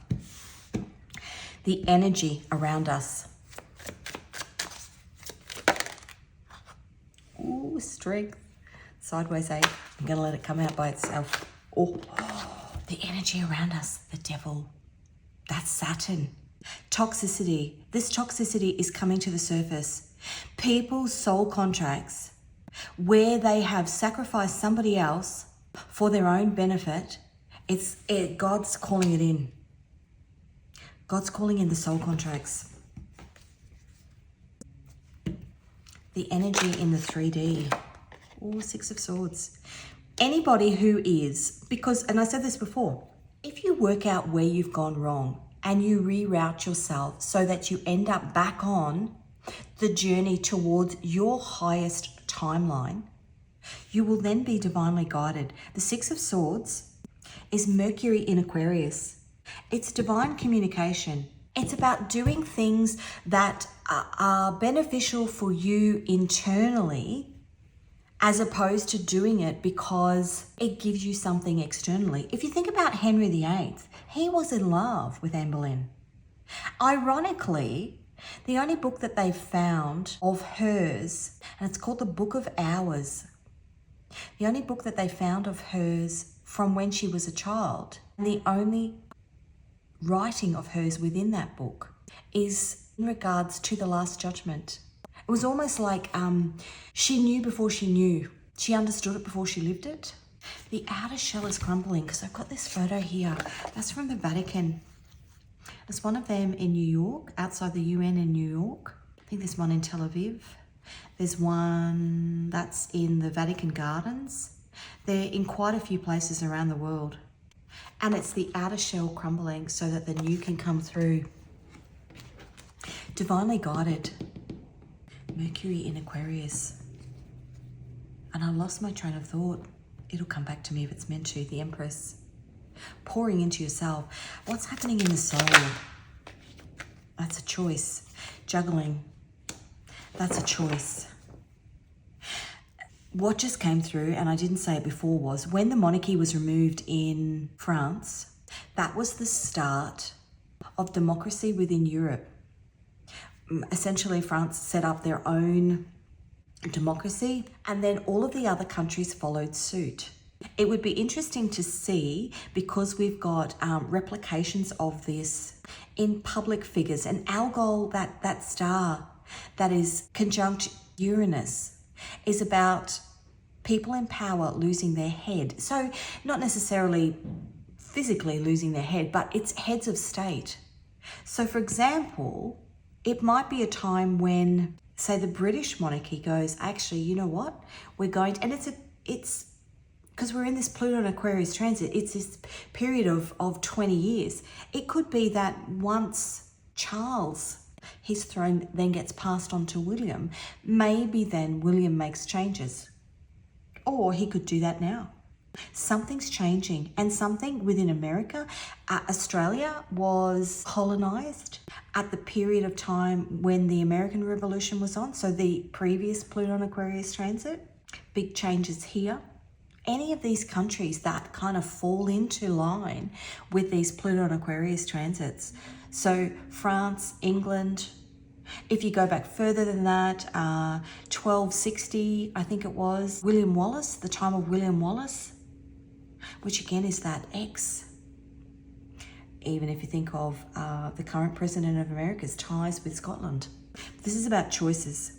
The energy around us. Ooh, strength. Sideways 8. I'm going to let it come out by itself. Oh, the energy around us. The devil. That's Saturn. Toxicity. This toxicity is coming to the surface. People's soul contracts where they have sacrificed somebody else for their own benefit. God's calling it in. God's calling in the soul contracts. The energy in the 3D. Or Six of Swords. Anybody who is, because, and I said this before, if you work out where you've gone wrong and you reroute yourself so that you end up back on the journey towards your highest timeline, you will then be divinely guided. The Six of Swords is Mercury in Aquarius. It's divine communication. It's about doing things that are beneficial for you internally, as opposed to doing it because it gives you something externally. If you think about Henry VIII, he was in love with Anne Boleyn. Ironically, the only book that they found of hers, and it's called the Book of Hours, the only book that they found of hers from when she was a child, and the only writing of hers within that book is in regards to the Last Judgment. It was almost like she knew before she knew. She understood it before she lived it. The outer shell is crumbling, because I've got this photo here. That's from the Vatican. There's one of them in New York, outside the UN in New York. I think there's one in Tel Aviv. There's one that's in the Vatican Gardens. They're in quite a few places around the world. And it's the outer shell crumbling so that the new can come through. Divinely guided. Mercury in Aquarius. And I lost my train of thought. It'll come back to me if it's meant to. The Empress. Pouring into yourself. What's happening in the soul? That's a choice. Juggling. That's a choice. What just came through, and I didn't say it before, was when the monarchy was removed in France, that was the start of democracy within Europe. Essentially, France set up their own democracy, and then all of the other countries followed suit. It would be interesting to see, because we've got replications of this in public figures. And Algol, that star that is conjunct Uranus, is about people in power losing their head. So not necessarily physically losing their head, but it's heads of state. So for example, it might be a time when, say, the British monarchy goes, actually, you know what? We're going to, and it's because we're in this Pluto and Aquarius transit, it's this period of 20 years. It could be that once Charles, his throne then gets passed on to William, maybe then William makes changes. Or he could do that now. Something's changing, and something within America. Australia was colonized at the period of time when the American Revolution was on, so the previous Pluto and Aquarius transit. Big changes here. Any of these countries that kind of fall into line with these Pluto and Aquarius transits. So France, England. If you go back further than that, 1260, I think it was, William Wallace, the time of William Wallace, which again is that X. Even if you think of the current president of America's ties with Scotland. This is about choices.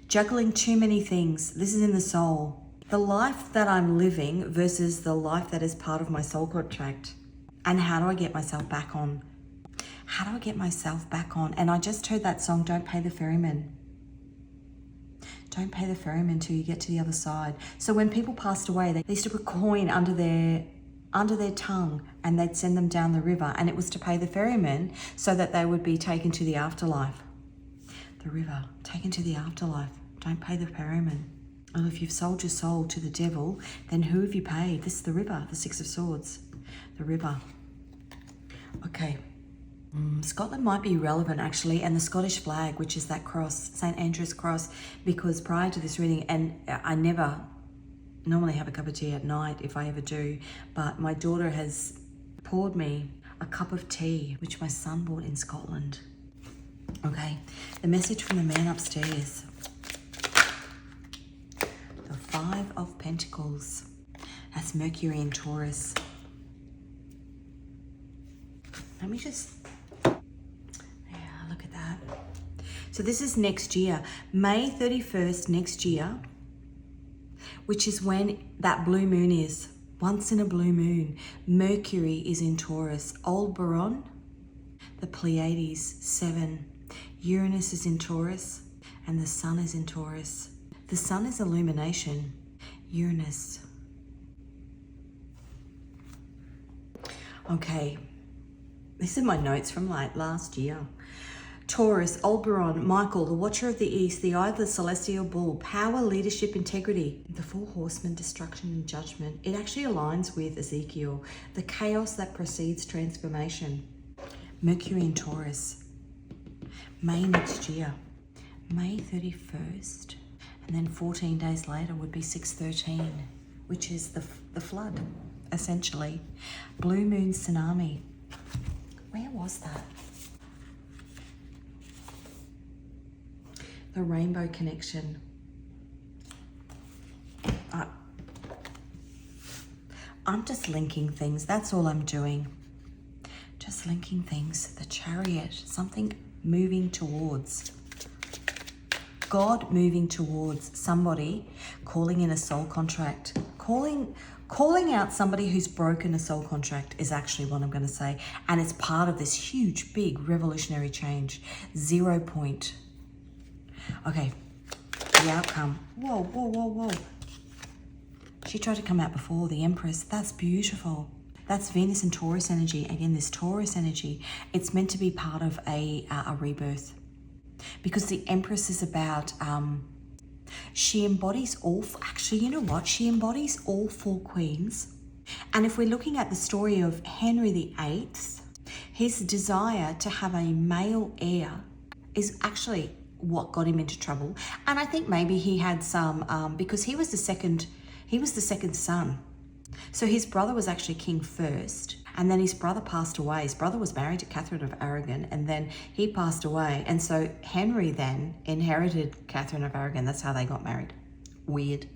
Juggling too many things. This is in the soul. The life that I'm living versus the life that is part of my soul contract. And how do I get myself back on? How do I get myself back on? And I just heard that song, Don't Pay the Ferryman. Don't pay the ferryman till you get to the other side. So when people passed away, they used to put a coin under their tongue, and they'd send them down the river, and it was to pay the ferryman so that they would be taken to the afterlife. The river, taken to the afterlife. Don't pay the ferryman. Well, if you've sold your soul to the devil, then who have you paid? This is the river, the Six of Swords. The river. Okay. Scotland might be relevant actually, and the Scottish flag, which is that cross, St. Andrew's cross, because prior to this reading, and I never normally have a cup of tea at night if I ever do, but my daughter has poured me a cup of tea, which my son bought in Scotland. Okay, the message from the man upstairs. The Five of Pentacles. That's Mercury in Taurus. Let me just, look at that. So this is next year, May 31st next year, which is when that blue moon is. Once in a blue moon, Mercury is in Taurus. Aldebaran, the Pleiades, 7. Uranus is in Taurus, and the sun is in Taurus. The sun is illumination. Uranus. Okay. These are my notes from like last year. Taurus, Oberon, Michael, the Watcher of the East, the Eye of the Celestial Bull, power, leadership, integrity, the Four Horsemen, destruction and judgment. It actually aligns with Ezekiel, the chaos that precedes transformation. Mercury in Taurus, May next year, May 31st, and then 14 days later would be 6/13, which is the flood, essentially. Blue moon tsunami. Where was that? The rainbow connection. I'm just linking things. That's all I'm doing. Just linking things. The Chariot. Something moving towards. God moving towards somebody, calling in a soul contract. Calling out somebody who's broken a soul contract is actually what I'm going to say. And it's part of this huge, big revolutionary change. 0 point. Okay, the outcome. Whoa, whoa, whoa, whoa. She tried to come out before, the Empress. That's beautiful. That's Venus and Taurus energy. Again, this Taurus energy, it's meant to be part of a rebirth. Because the Empress is about, she embodies all, actually, you know what? She embodies all four queens. And if we're looking at the story of Henry VIII, his desire to have a male heir is actually what got him into trouble. And I think maybe he had some, because he was the second son. So his brother was actually king first, and then his brother passed away. His brother was married to Catherine of Aragon, and then he passed away. And so Henry then inherited Catherine of Aragon. That's how they got married. Weird.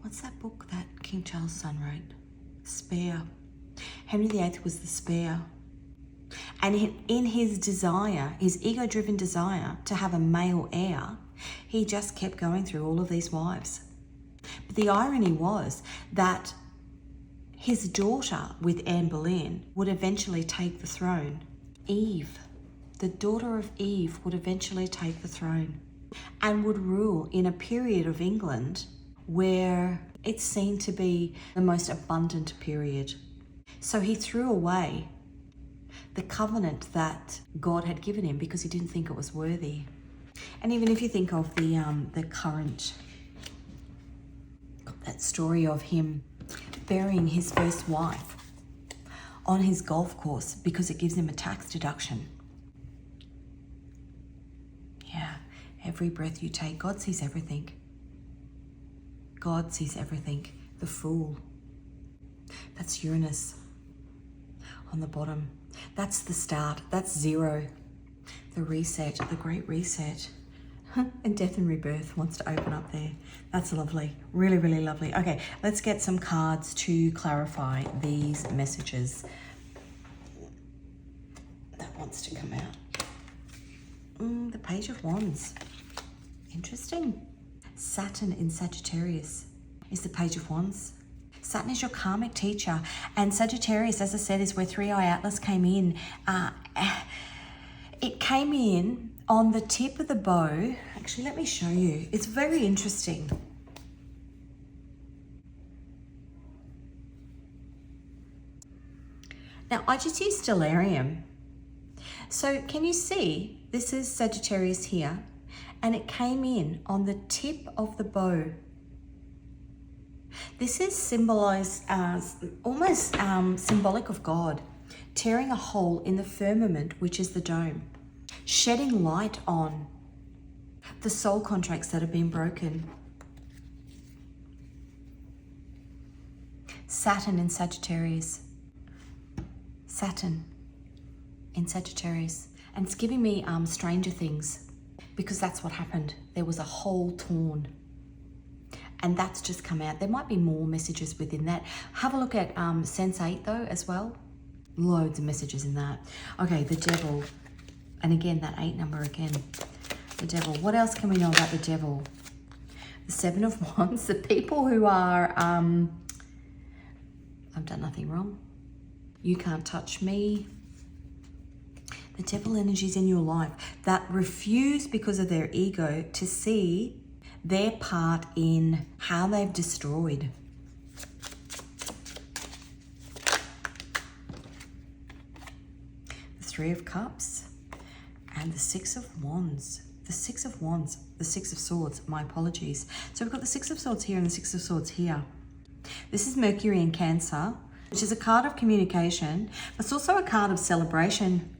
What's that book that King Charles' son wrote? Spare. Henry VIII was the spare. And in his desire, his ego-driven desire to have a male heir, he just kept going through all of these wives. But the irony was that his daughter with Anne Boleyn would eventually take the throne. Eve, the daughter of Eve, would eventually take the throne and would rule in a period of England where it's seen to be the most abundant period. So he threw away the covenant that God had given him because he didn't think it was worthy. And even if you think of the current, that story of him burying his first wife on his golf course because it gives him a tax deduction. Yeah, every breath you take, God sees everything. God sees everything. The Fool. That's Uranus on the bottom. That's the start. That's 0. The reset, the great reset. And death and rebirth wants to open up there. That's lovely. Really, really lovely. Okay, let's get some cards to clarify these messages. That wants to come out. The Page of Wands. Interesting. Saturn in Sagittarius is the Page of Wands. Saturn is your karmic teacher. And Sagittarius, as I said, is where 3-Eye Atlas came in. It came in on the tip of the bow. Actually, let me show you. It's very interesting. Now, I just used stellarium. So can you see, this is Sagittarius here, and it came in on the tip of the bow. This is symbolized as almost symbolic of God tearing a hole in the firmament, which is the dome, shedding light on the soul contracts that have been broken. Saturn in Sagittarius. Saturn in Sagittarius. And it's giving me Stranger Things, because that's what happened. There was a hole torn. And that's just come out. There might be more messages within that. Have a look at Sense 8 though as well. Loads of messages in that. Okay, the Devil. And again, that 8 number again. The Devil. What else can we know about the Devil? The 7 of Wands. The people who are, I've done nothing wrong. You can't touch me. The Devil energies in your life that refuse, because of their ego, to see their part in how they've destroyed. The Three of Cups and the Six of Wands. The Six of Wands, the Six of Swords, my apologies. So we've got the Six of Swords here and the Six of Swords here. This is Mercury in Cancer, which is a card of communication, but it's also a card of celebration.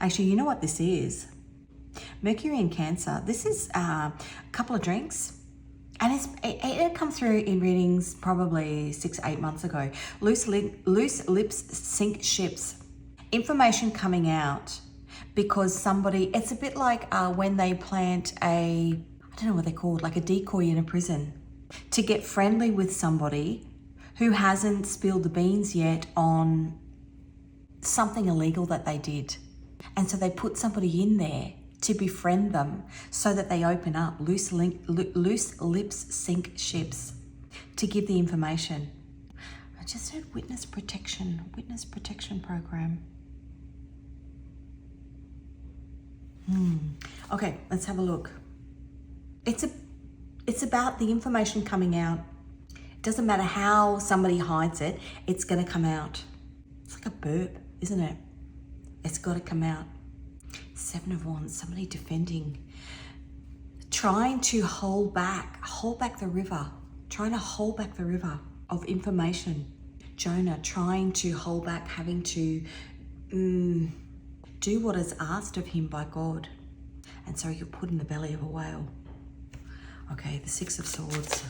Actually, you know what this is? Mercury in Cancer. This is a couple of drinks. And it come through in readings probably 6-8 months ago. Loose lips sink ships. Information coming out because somebody, it's a bit like when they plant I don't know what they're called, like a decoy in a prison to get friendly with somebody who hasn't spilled the beans yet on something illegal that they did. And so they put somebody in there to befriend them so that they open up. Loose lips sink ships, to give the information. I just heard witness protection program. Okay, let's have a look. It's about the information coming out. It doesn't matter how somebody hides it, it's gonna come out. It's like a burp, isn't it? It's gotta come out. Seven of Wands, somebody defending, trying to hold back the river, trying to hold back the river of information. Jonah trying to hold back, having to do what is asked of him by God. And so you're put in the belly of a whale. Okay, the Six of Swords.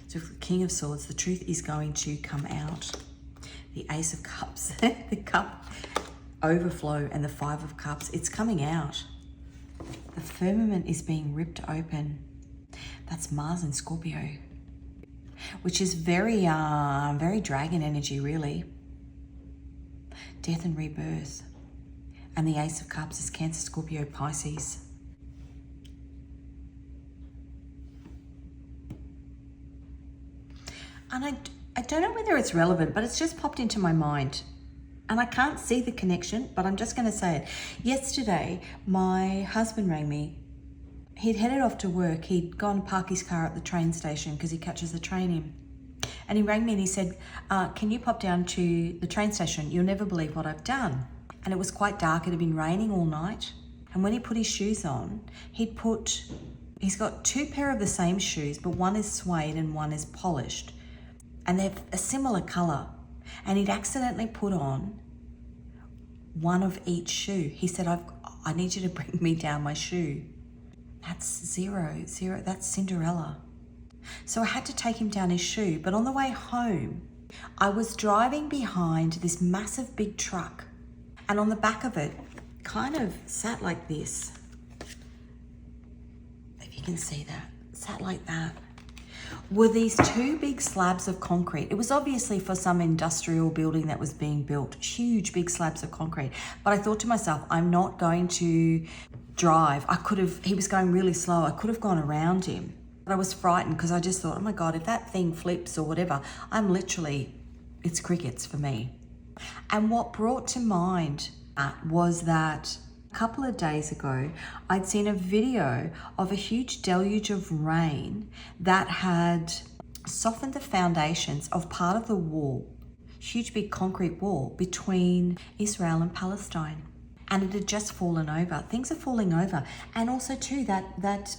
So for the King of Swords, the truth is going to come out. The Ace of Cups, the cup overflow, and the Five of Cups, it's coming out. The firmament is being ripped open. That's Mars and Scorpio, which is very dragon energy, really. Death and rebirth. And the Ace of Cups is Cancer, Scorpio, Pisces. And I don't know whether it's relevant, but it's just popped into my mind. And I can't see the connection, but I'm just going to say it. Yesterday, my husband rang me. He'd headed off to work. He'd gone to park his car at the train station because he catches the train in. And he rang me and he said, can you pop down to the train station? You'll never believe what I've done. And it was quite dark. It had been raining all night. And when he put his shoes on, he's got two pair of the same shoes, but one is suede and one is polished. And they're a similar colour. And he'd accidentally put on one of each shoe. He said, I need you to bring me down my shoe. That's zero. That's Cinderella. So I had to take him down his shoe. But on the way home, I was driving behind this massive big truck. And on the back of it, kind of sat like this. If you can see that, sat like that. Were these two big slabs of concrete. It was obviously for some industrial building that was being built, huge big slabs of concrete. But I thought to myself, I'm not going to drive. He was going really slow. I could have gone around him. But I was frightened because I just thought, oh my God, if that thing flips or whatever, it's crickets for me. And what brought to mind was that a couple of days ago, I'd seen a video of a huge deluge of rain that had softened the foundations of part of the wall, huge big concrete wall between Israel and Palestine. And it had just fallen over. Things are falling over. And also too, that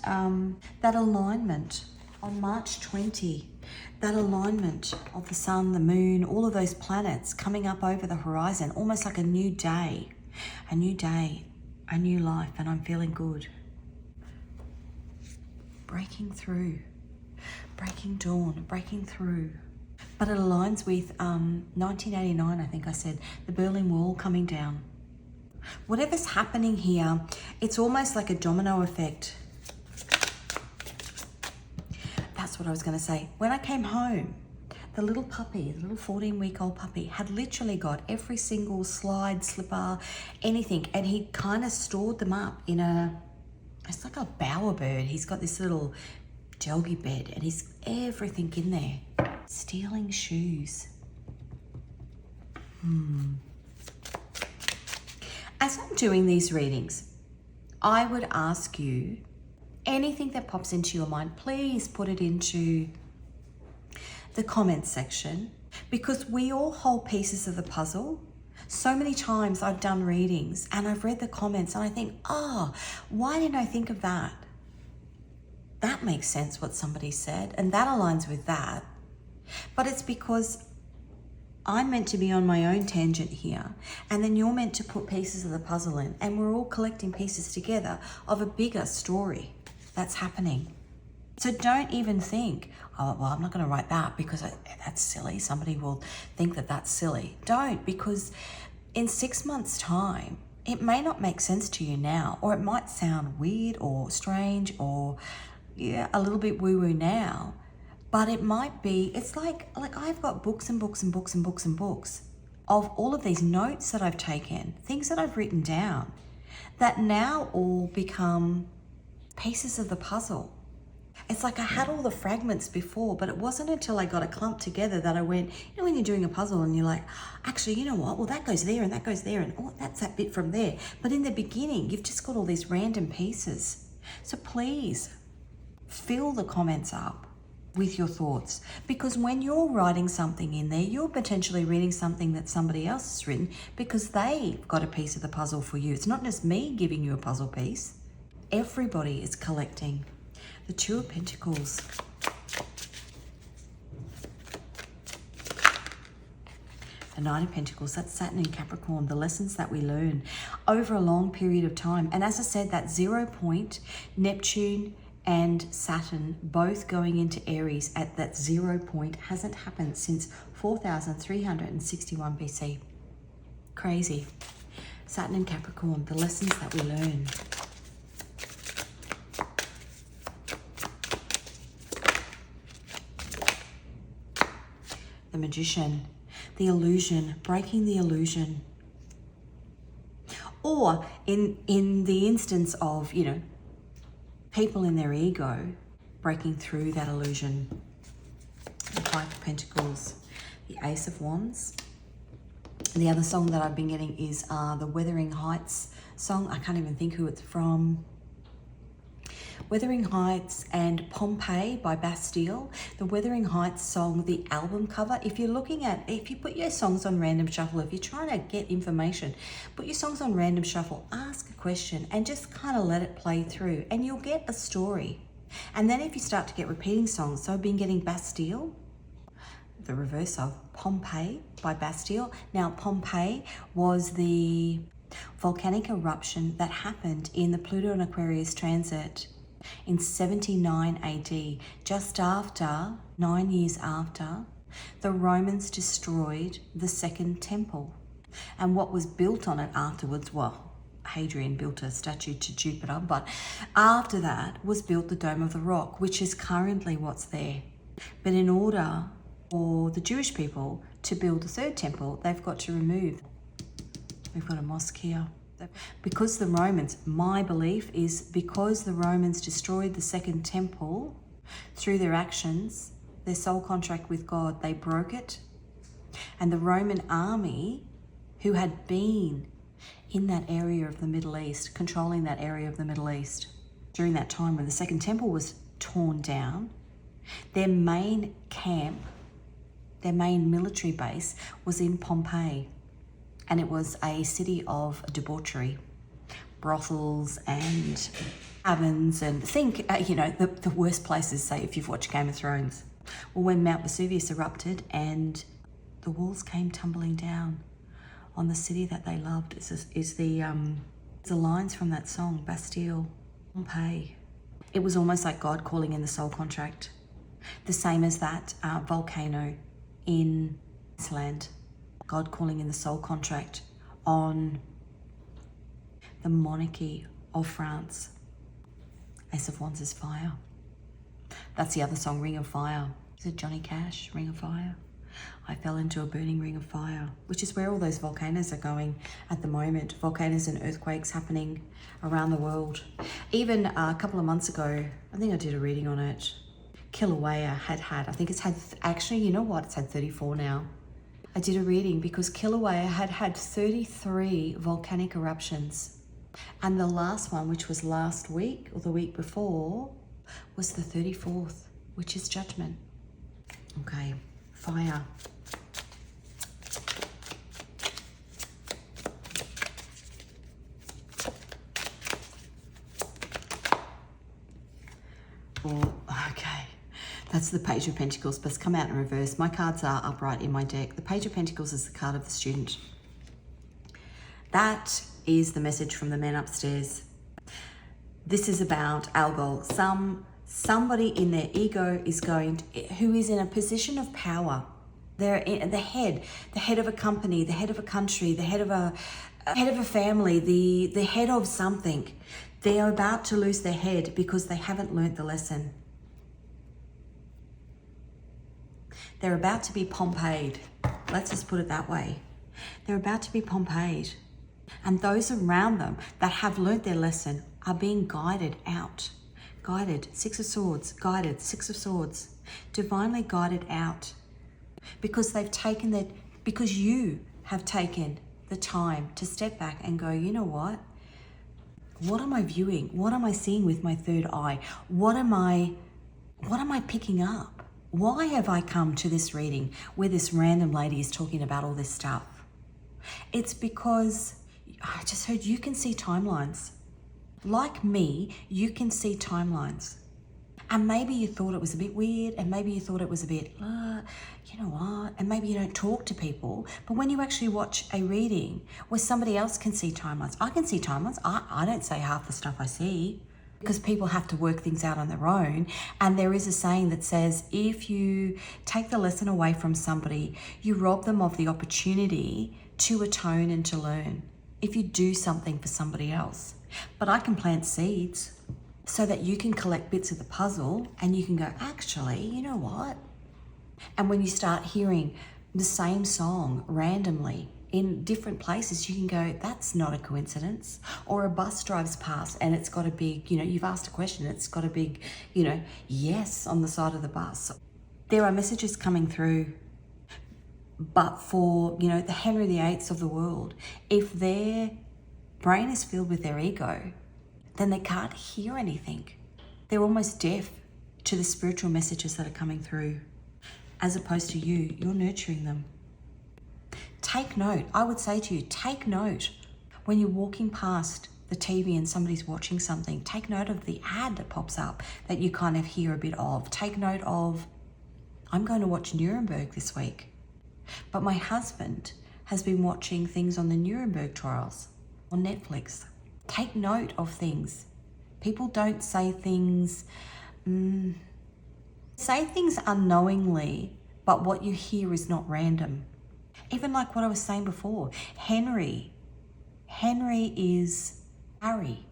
alignment on March 20, that alignment of the sun, the moon, all of those planets coming up over the horizon, almost like a new day, a new life, and I'm feeling good. Breaking through, breaking dawn, breaking through. But it aligns with 1989, I think I said, the Berlin Wall coming down. Whatever's happening here, it's almost like a domino effect. That's what I was going to say. When I came home, the little puppy, the little 14-week-old puppy, had literally got every single slide, slipper, anything. And he kind of stored them up in it's like a bowerbird. He's got this little doggy bed and he's everything in there. Stealing shoes. As I'm doing these readings, I would ask you, anything that pops into your mind, please put it into the comments section, because we all hold pieces of the puzzle. So many times I've done readings and I've read the comments and I think, why didn't I think of that? That makes sense what somebody said, and that aligns with that. But it's because I'm meant to be on my own tangent here, and then you're meant to put pieces of the puzzle in, and we're all collecting pieces together of a bigger story that's happening. So don't even think, oh, well, I'm not going to write that because that's silly. Somebody will think that that's silly. Don't, because in 6 months' time, it may not make sense to you now, or it might sound weird or strange or a little bit woo-woo now, but it might be, it's like I've got books and books and books and books and books of all of these notes that I've taken, things that I've written down, that now all become pieces of the puzzle. It's like I had all the fragments before, but it wasn't until I got a clump together that I went, when you're doing a puzzle and you're like, actually, you know what? Well, that goes there and that goes there and that's that bit from there. But in the beginning, you've just got all these random pieces. So please fill the comments up with your thoughts, because when you're writing something in there, you're potentially reading something that somebody else has written because they've got a piece of the puzzle for you. It's not just me giving you a puzzle piece. Everybody is collecting. The Two of Pentacles. The Nine of Pentacles, that's Saturn in Capricorn, the lessons that we learn over a long period of time. And as I said, that 0 point, Neptune and Saturn both going into Aries at that 0 point hasn't happened since 4,361 BC. Crazy. Saturn in Capricorn, the lessons that we learn. The Magician, the illusion, breaking the illusion. Or in the instance of, people in their ego breaking through that illusion. The Five of Pentacles, the Ace of Wands. The other song that I've been getting is the Wuthering Heights song. I can't even think who it's from. Wuthering Heights and Pompeii by Bastille. The Wuthering Heights song, the album cover. If you put your songs on random shuffle, if you're trying to get information, put your songs on random shuffle, ask a question and just kind of let it play through and you'll get a story. And then if you start to get repeating songs, so I've been getting Bastille, the reverse of Pompeii by Bastille. Now Pompeii was the volcanic eruption that happened in the Pluto and Aquarius transit in 79 AD, just after, 9 years after, the Romans destroyed the Second Temple. And what was built on it afterwards, well, Hadrian built a statue to Jupiter, but after that was built the Dome of the Rock, which is currently what's there. But in order for the Jewish people to build the Third Temple, they've got to remove. We've got a mosque here. Because the Romans, my belief is because the Romans destroyed the Second Temple through their actions, their soul contract with God, they broke it. And the Roman army, who had been in that area of the Middle East, controlling that area of the Middle East, during that time when the Second Temple was torn down, their main camp, their main military base was in Pompeii. And it was a city of debauchery, brothels and ovens and think, the worst places, say, if you've watched Game of Thrones. Well, when Mount Vesuvius erupted and the walls came tumbling down on the city that they loved, is the lines from that song, Bastille, Pompeii. It was almost like God calling in the soul contract. The same as that volcano in Iceland. God calling in the soul contract on the monarchy of France. Ace of Wands is fire. That's the other song, Ring of Fire. Is it Johnny Cash, Ring of Fire? I fell into a burning ring of fire, which is where all those volcanoes are going at the moment. Volcanoes and earthquakes happening around the world. Even a couple of months ago, I think I did a reading on it. Kilauea I think it's had, actually, you know what? It's had 34 now. I did a reading because Kilauea had 33 volcanic eruptions And the last one, which was last week or the week before, was the 34th, which is Judgment. Okay, fire. Oh, okay. That's the Page of Pentacles, but it's come out in reverse. My cards are upright in my deck. The Page of Pentacles is the card of the student. That is the message from the man upstairs. This is about alcohol. Somebody in their ego is who is in a position of power. They're the head of a company, the head of a country, the head of a family, the head of something. They are about to lose their head because they haven't learnt the lesson. They're about to be Pompeyed. Let's just put it that way. They're about to be Pompeyed. And those around them that have learnt their lesson are being guided out. Guided, Six of Swords, guided, Six of Swords. Divinely guided out. Because because you have taken the time to step back and go, you know what? What am I viewing? What am I seeing with my third eye? What am I picking up? Why have I come to this reading where this random lady is talking about all this stuff? It's because I just heard you can see timelines. Like me, you can see timelines. And maybe you thought it was a bit weird, and maybe you thought it was a bit, you know what, and maybe you don't talk to people. But when you actually watch a reading where somebody else can see timelines, I can see timelines. I don't say half the stuff I see because people have to work things out on their own. And there is a saying that says, if you take the lesson away from somebody, you rob them of the opportunity to atone and to learn if you do something for somebody else. But I can plant seeds so that you can collect bits of the puzzle and you can go, actually, you know what? And when you start hearing the same song randomly in different places, you can go, that's not a coincidence. Or a bus drives past and it's got a big, you've asked a question, it's got a big, yes on the side of the bus. There are messages coming through, but for, the Henry VIIIs of the world, if their brain is filled with their ego, then they can't hear anything. They're almost deaf to the spiritual messages that are coming through. As opposed to you're nurturing them. Take note. I would say to you, take note. When you're walking past the TV and somebody's watching something, take note of the ad that pops up that you kind of hear a bit of. Take note of, I'm going to watch Nuremberg this week. But my husband has been watching things on the Nuremberg trials on Netflix. Take note of things. People don't say things, unknowingly, but what you hear is not random. Even like what I was saying before, Henry is Harry.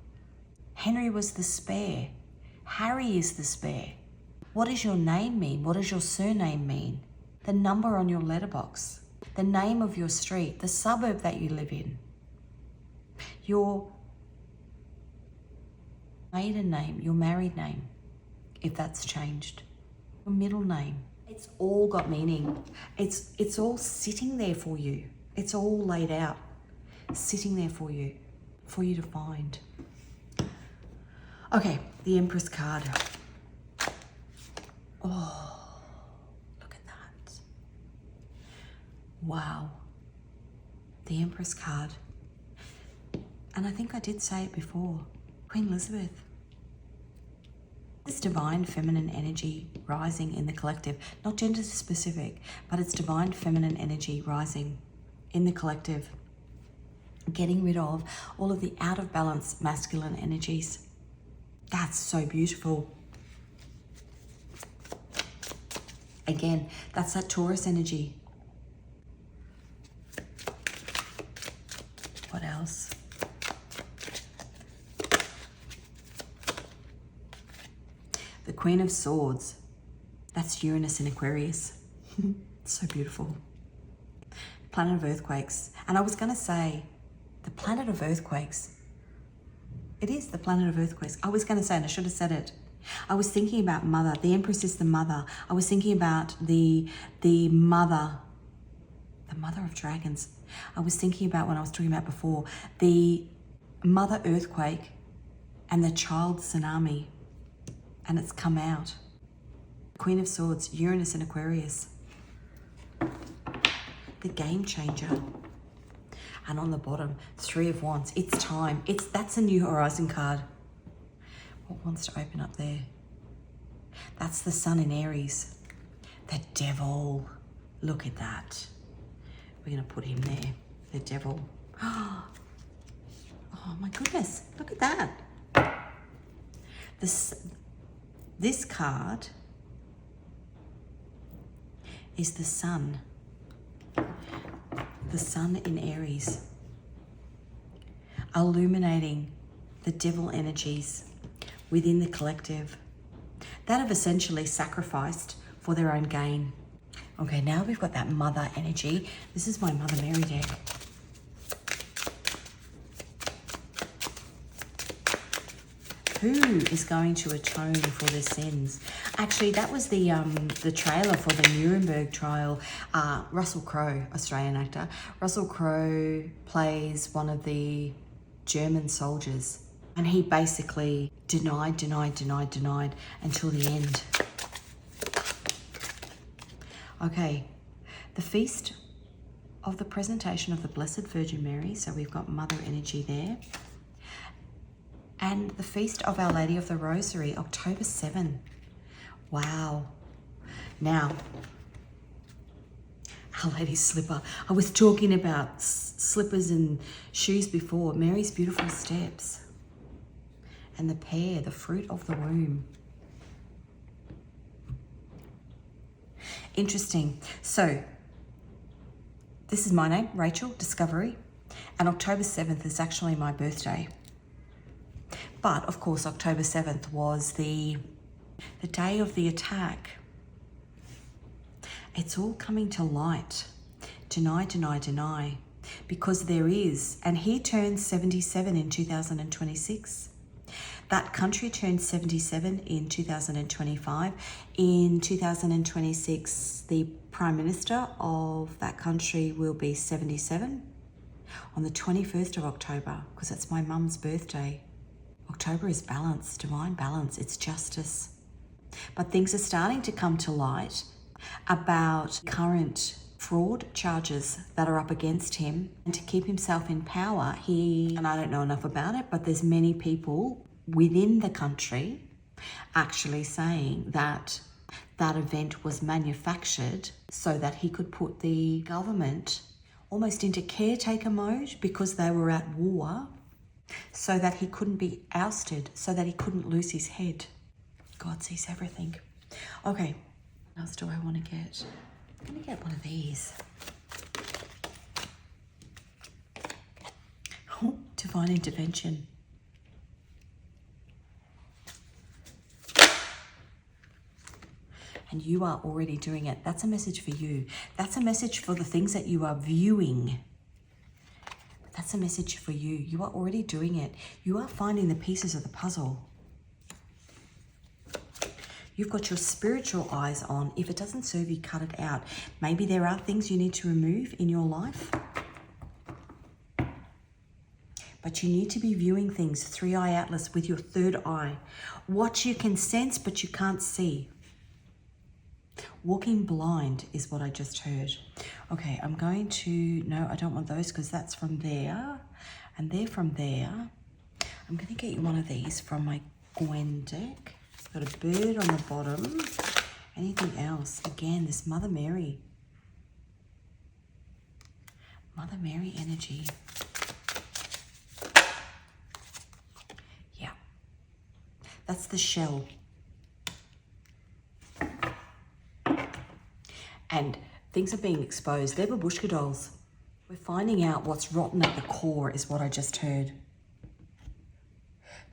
Henry was the spare. Harry is the spare. What does your name mean? What does your surname mean? The number on your letterbox, the name of your street, the suburb that you live in, your maiden name, your married name, if that's changed, your middle name. It's all got meaning. It's all sitting there for you. It's all laid out, sitting there for you to find. Okay, the Empress card. Oh, look at that. Wow. The Empress card. And I think I did say it before. Queen Elizabeth. This divine feminine energy rising in the collective, not gender specific, but it's divine feminine energy rising in the collective, getting rid of all of the out of balance masculine energies. That's so beautiful. Again, that's that Taurus energy. What else? The Queen of Swords. That's Uranus in Aquarius. So beautiful. Planet of Earthquakes. And I was going to say, the planet of earthquakes. It is the planet of earthquakes. I was going to say, and I should have said it. I was thinking about mother. The Empress is the mother. I was thinking about the mother of dragons. I was thinking about when I was talking about before, the Mother Earthquake and the Child Tsunami, and it's come out. Queen of Swords, Uranus and Aquarius. The Game Changer. And on the bottom, Three of Wands. It's time. That's a New Horizon card. What wants to open up there? That's the Sun in Aries. The Devil. Look at that. We're going to put him there. The Devil. Oh my goodness. Look at that. This card is the Sun. The Sun in Aries. Illuminating the devil energies within the collective that have essentially sacrificed for their own gain. Okay, now we've got that Mother energy. This is my Mother Mary deck. Who is going to atone for their sins? Actually, that was the trailer for the Nuremberg trial. Russell Crowe, Australian actor. Russell Crowe plays one of the German soldiers. And he basically denied until the end. Okay, the feast of the presentation of the Blessed Virgin Mary. So we've got Mother energy there. And the Feast of Our Lady of the Rosary, October 7. Wow. Now, Our Lady's slipper. I was talking about slippers and shoes before. Mary's beautiful steps. And the pear, the fruit of the womb. Interesting. So, this is my name, Rachel, Discovery. And October 7th is actually my birthday. But, of course, October 7th was the day of the attack. It's all coming to light. Deny. Because there is. And he turns 77 in 2026. That country turns 77 in 2025. In 2026, the Prime Minister of that country will be 77 on the 21st of October, because it's my mum's birthday. October is balance, divine balance, it's justice. But things are starting to come to light about current fraud charges that are up against him. And to keep himself in power, and I don't know enough about it, but there's many people within the country actually saying that that event was manufactured so that he could put the government almost into caretaker mode because they were at war, so that he couldn't be ousted, so that he couldn't lose his head. God sees everything. Okay, what else do I want to get? I'm going to get one of these. Oh, divine intervention. And you are already doing it. That's a message for you. That's a message for the things that you are viewing. That's a message for you. You are already doing it. You are finding the pieces of the puzzle. You've got your spiritual eyes on. If it doesn't serve you, cut it out. Maybe there are things you need to remove in your life. But you need to be viewing things, 3-eye atlas, with your third eye. What you can sense, but you can't see. Walking blind is what I just heard. Okay, I'm going to... No, I don't want those because that's from there. And they're from there. I'm going to get you one of these from my Gwen deck. Got a bird on the bottom. Anything else? Again, this Mother Mary. Mother Mary energy. Yeah. That's the shell. And things are being exposed. They're babushka dolls. We're finding out what's rotten at the core is what I just heard.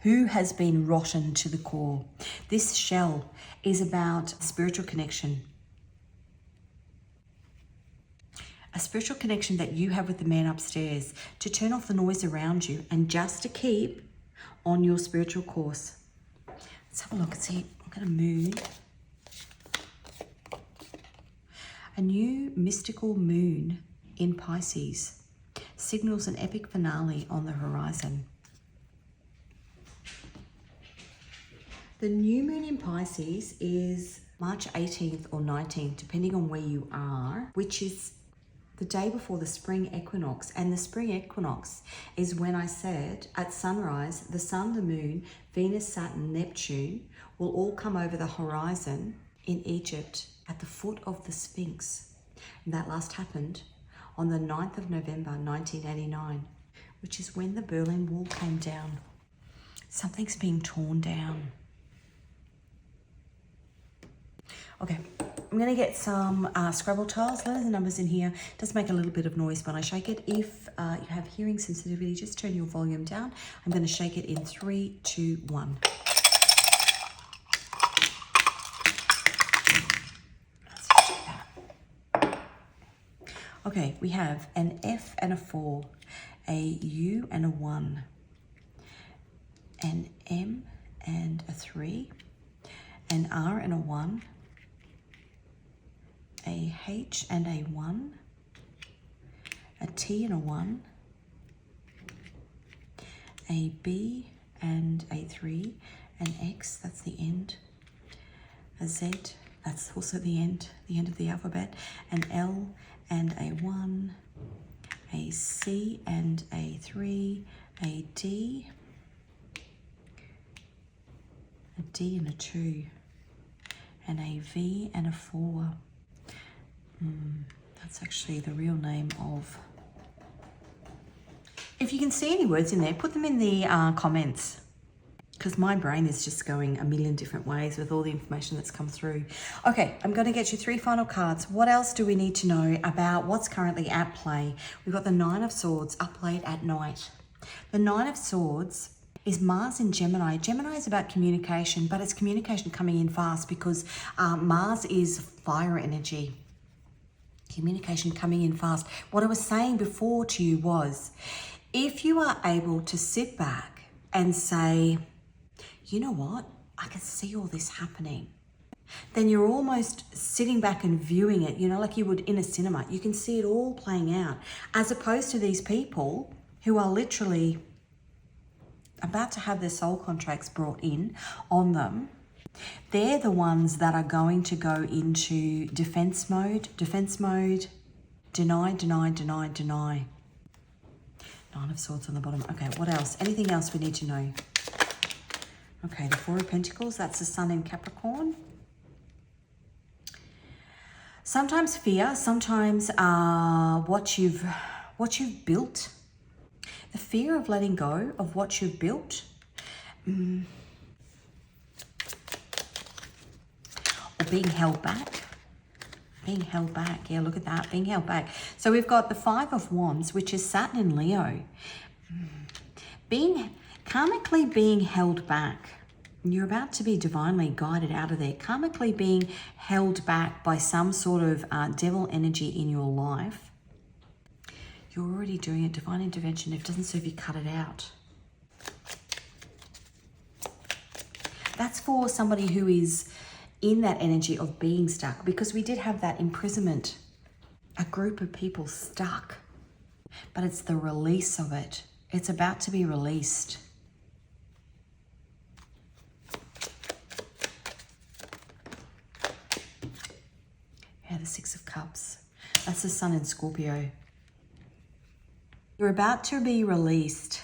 Who has been rotten to the core? This shell is about spiritual connection. A spiritual connection that you have with the man upstairs to turn off the noise around you and just to keep on your spiritual course. Let's have a look and see. I'm going to move. A new mystical moon in Pisces signals an epic finale on the horizon. The new moon in Pisces is March 18th or 19th, depending on where you are, which is the day before the spring equinox. And the spring equinox is when I said at sunrise, the sun, the moon, Venus, Saturn, Neptune will all come over the horizon in Egypt at the foot of the Sphinx. And that last happened on the 9th of November, 1989, which is when the Berlin Wall came down. Something's being torn down. Okay, I'm going to get some Scrabble tiles. Letters and numbers in here. It does make a little bit of noise when I shake it. If you have hearing sensitivity, just turn your volume down. I'm going to shake it in 3, 2, 1. Let's check that. Okay, we have an F and a 4, a U and a 1, an M and a 3, an R and a 1, a H and a 1, a T and a 1, a B and a 3, an X, that's the end, a Z, that's also the end of the alphabet, an L and a 1, a C and a 3, a D and a 2, and a V and a 4. That's actually the real name of... If you can see any words in there, put them in the comments, because my brain is just going a million different ways with all the information that's come through. Okay, I'm going to get you 3 final cards. What else do we need to know about what's currently at play? We've got the 9 of Swords up late at night. The 9 of Swords is Mars in Gemini. Gemini is about communication, but it's communication coming in fast because Mars is fire energy. Communication coming in fast. What I was saying before to you was, if you are able to sit back and say, you know what, I can see all this happening, then you're almost sitting back and viewing it, you know, like you would in a cinema. You can see it all playing out, as opposed to these people who are literally about to have their soul contracts brought in on them. They're the ones that are going to go into defense mode, deny. 9 of Swords on the bottom. Okay, what else? Anything else we need to know? Okay, the 4 of Pentacles, that's the Sun in Capricorn. Sometimes fear, sometimes what you've built. The fear of letting go of what you've built. Or being held back. Being held back. Yeah, look at that. Being held back. So we've got the 5 of Wands, which is Saturn in Leo. Karmically being held back. You're about to be divinely guided out of there. Karmically being held back by some sort of devil energy in your life. You're already doing it. Divine intervention. If it doesn't serve you, cut it out. That's for somebody who is in that energy of being stuck, because we did have that imprisonment, a group of people stuck, but it's the release of it. It's about to be released. Yeah, the 6 of Cups. That's the Sun in Scorpio. You're about to be released,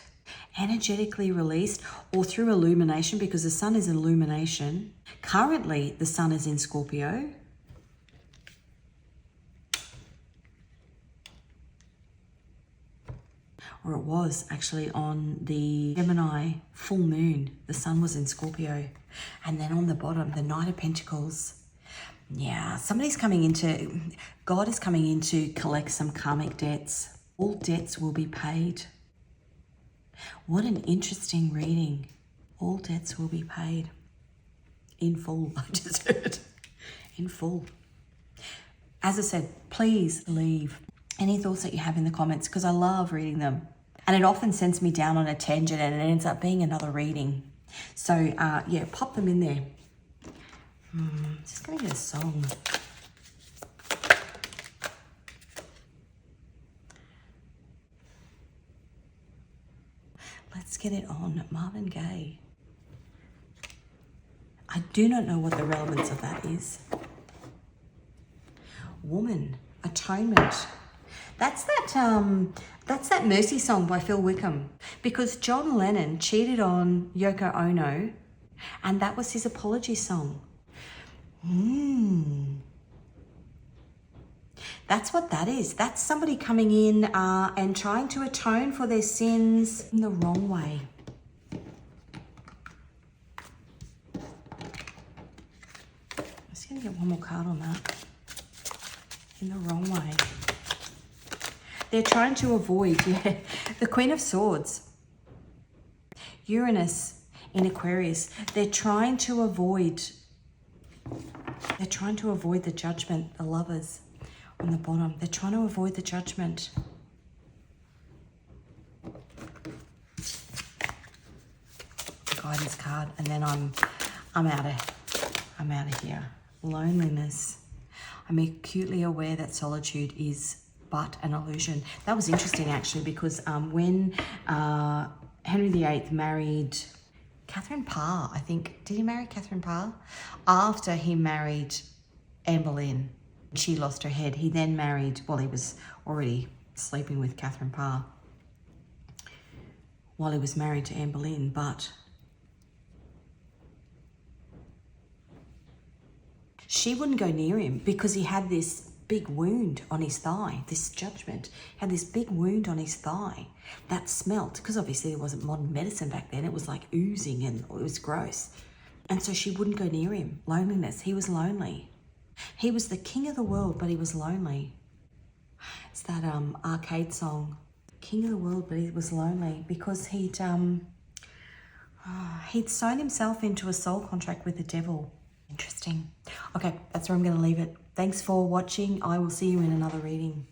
energetically released, or through illumination, because the Sun is illumination. Currently, the Sun is in Scorpio. Or it was actually on the Gemini full moon. The Sun was in Scorpio. And then on the bottom, the Knight of Pentacles. Yeah, God is coming in to collect some karmic debts. All debts will be paid. What an interesting reading. All debts will be paid. In full, I just heard. In full. As I said, please leave any thoughts that you have in the comments, because I love reading them. And it often sends me down on a tangent and it ends up being another reading. So, yeah, pop them in there. Just going to get a song. Let's get it on. Marvin Gaye. Do not know what the relevance of that is. Woman, atonement. That's that Mercy song by Phil Wickham, because John Lennon cheated on Yoko Ono, and that was his apology song. That's what that is. That's somebody coming in and trying to atone for their sins in the wrong way. I'm just going to get one more card on that. In the wrong way. They're trying to avoid, the Queen of Swords. Uranus in Aquarius. They're trying to avoid the judgment, the Lovers on the bottom. They're trying to avoid the judgment. Guidance card, and then I'm out of here. Loneliness. I'm acutely aware that solitude is but an illusion. That was interesting actually, because when Henry VIII married Catherine Parr, I think, did he marry Catherine Parr? After he married Anne Boleyn, she lost her head. He then married, well, he was already sleeping with Catherine Parr while he was married to Anne Boleyn, but she wouldn't go near him because he had this big wound on his thigh. This judgment had this big wound on his thigh that smelt, because obviously there wasn't modern medicine back then. It was like oozing and it was gross. And so she wouldn't go near him. Loneliness. He was lonely. He was the king of the world, but he was lonely. It's that arcade song, King of the World, but he was lonely because he'd sewn himself into a soul contract with the devil. Interesting. Okay, that's where I'm going to leave it. Thanks for watching. I will see you in another reading.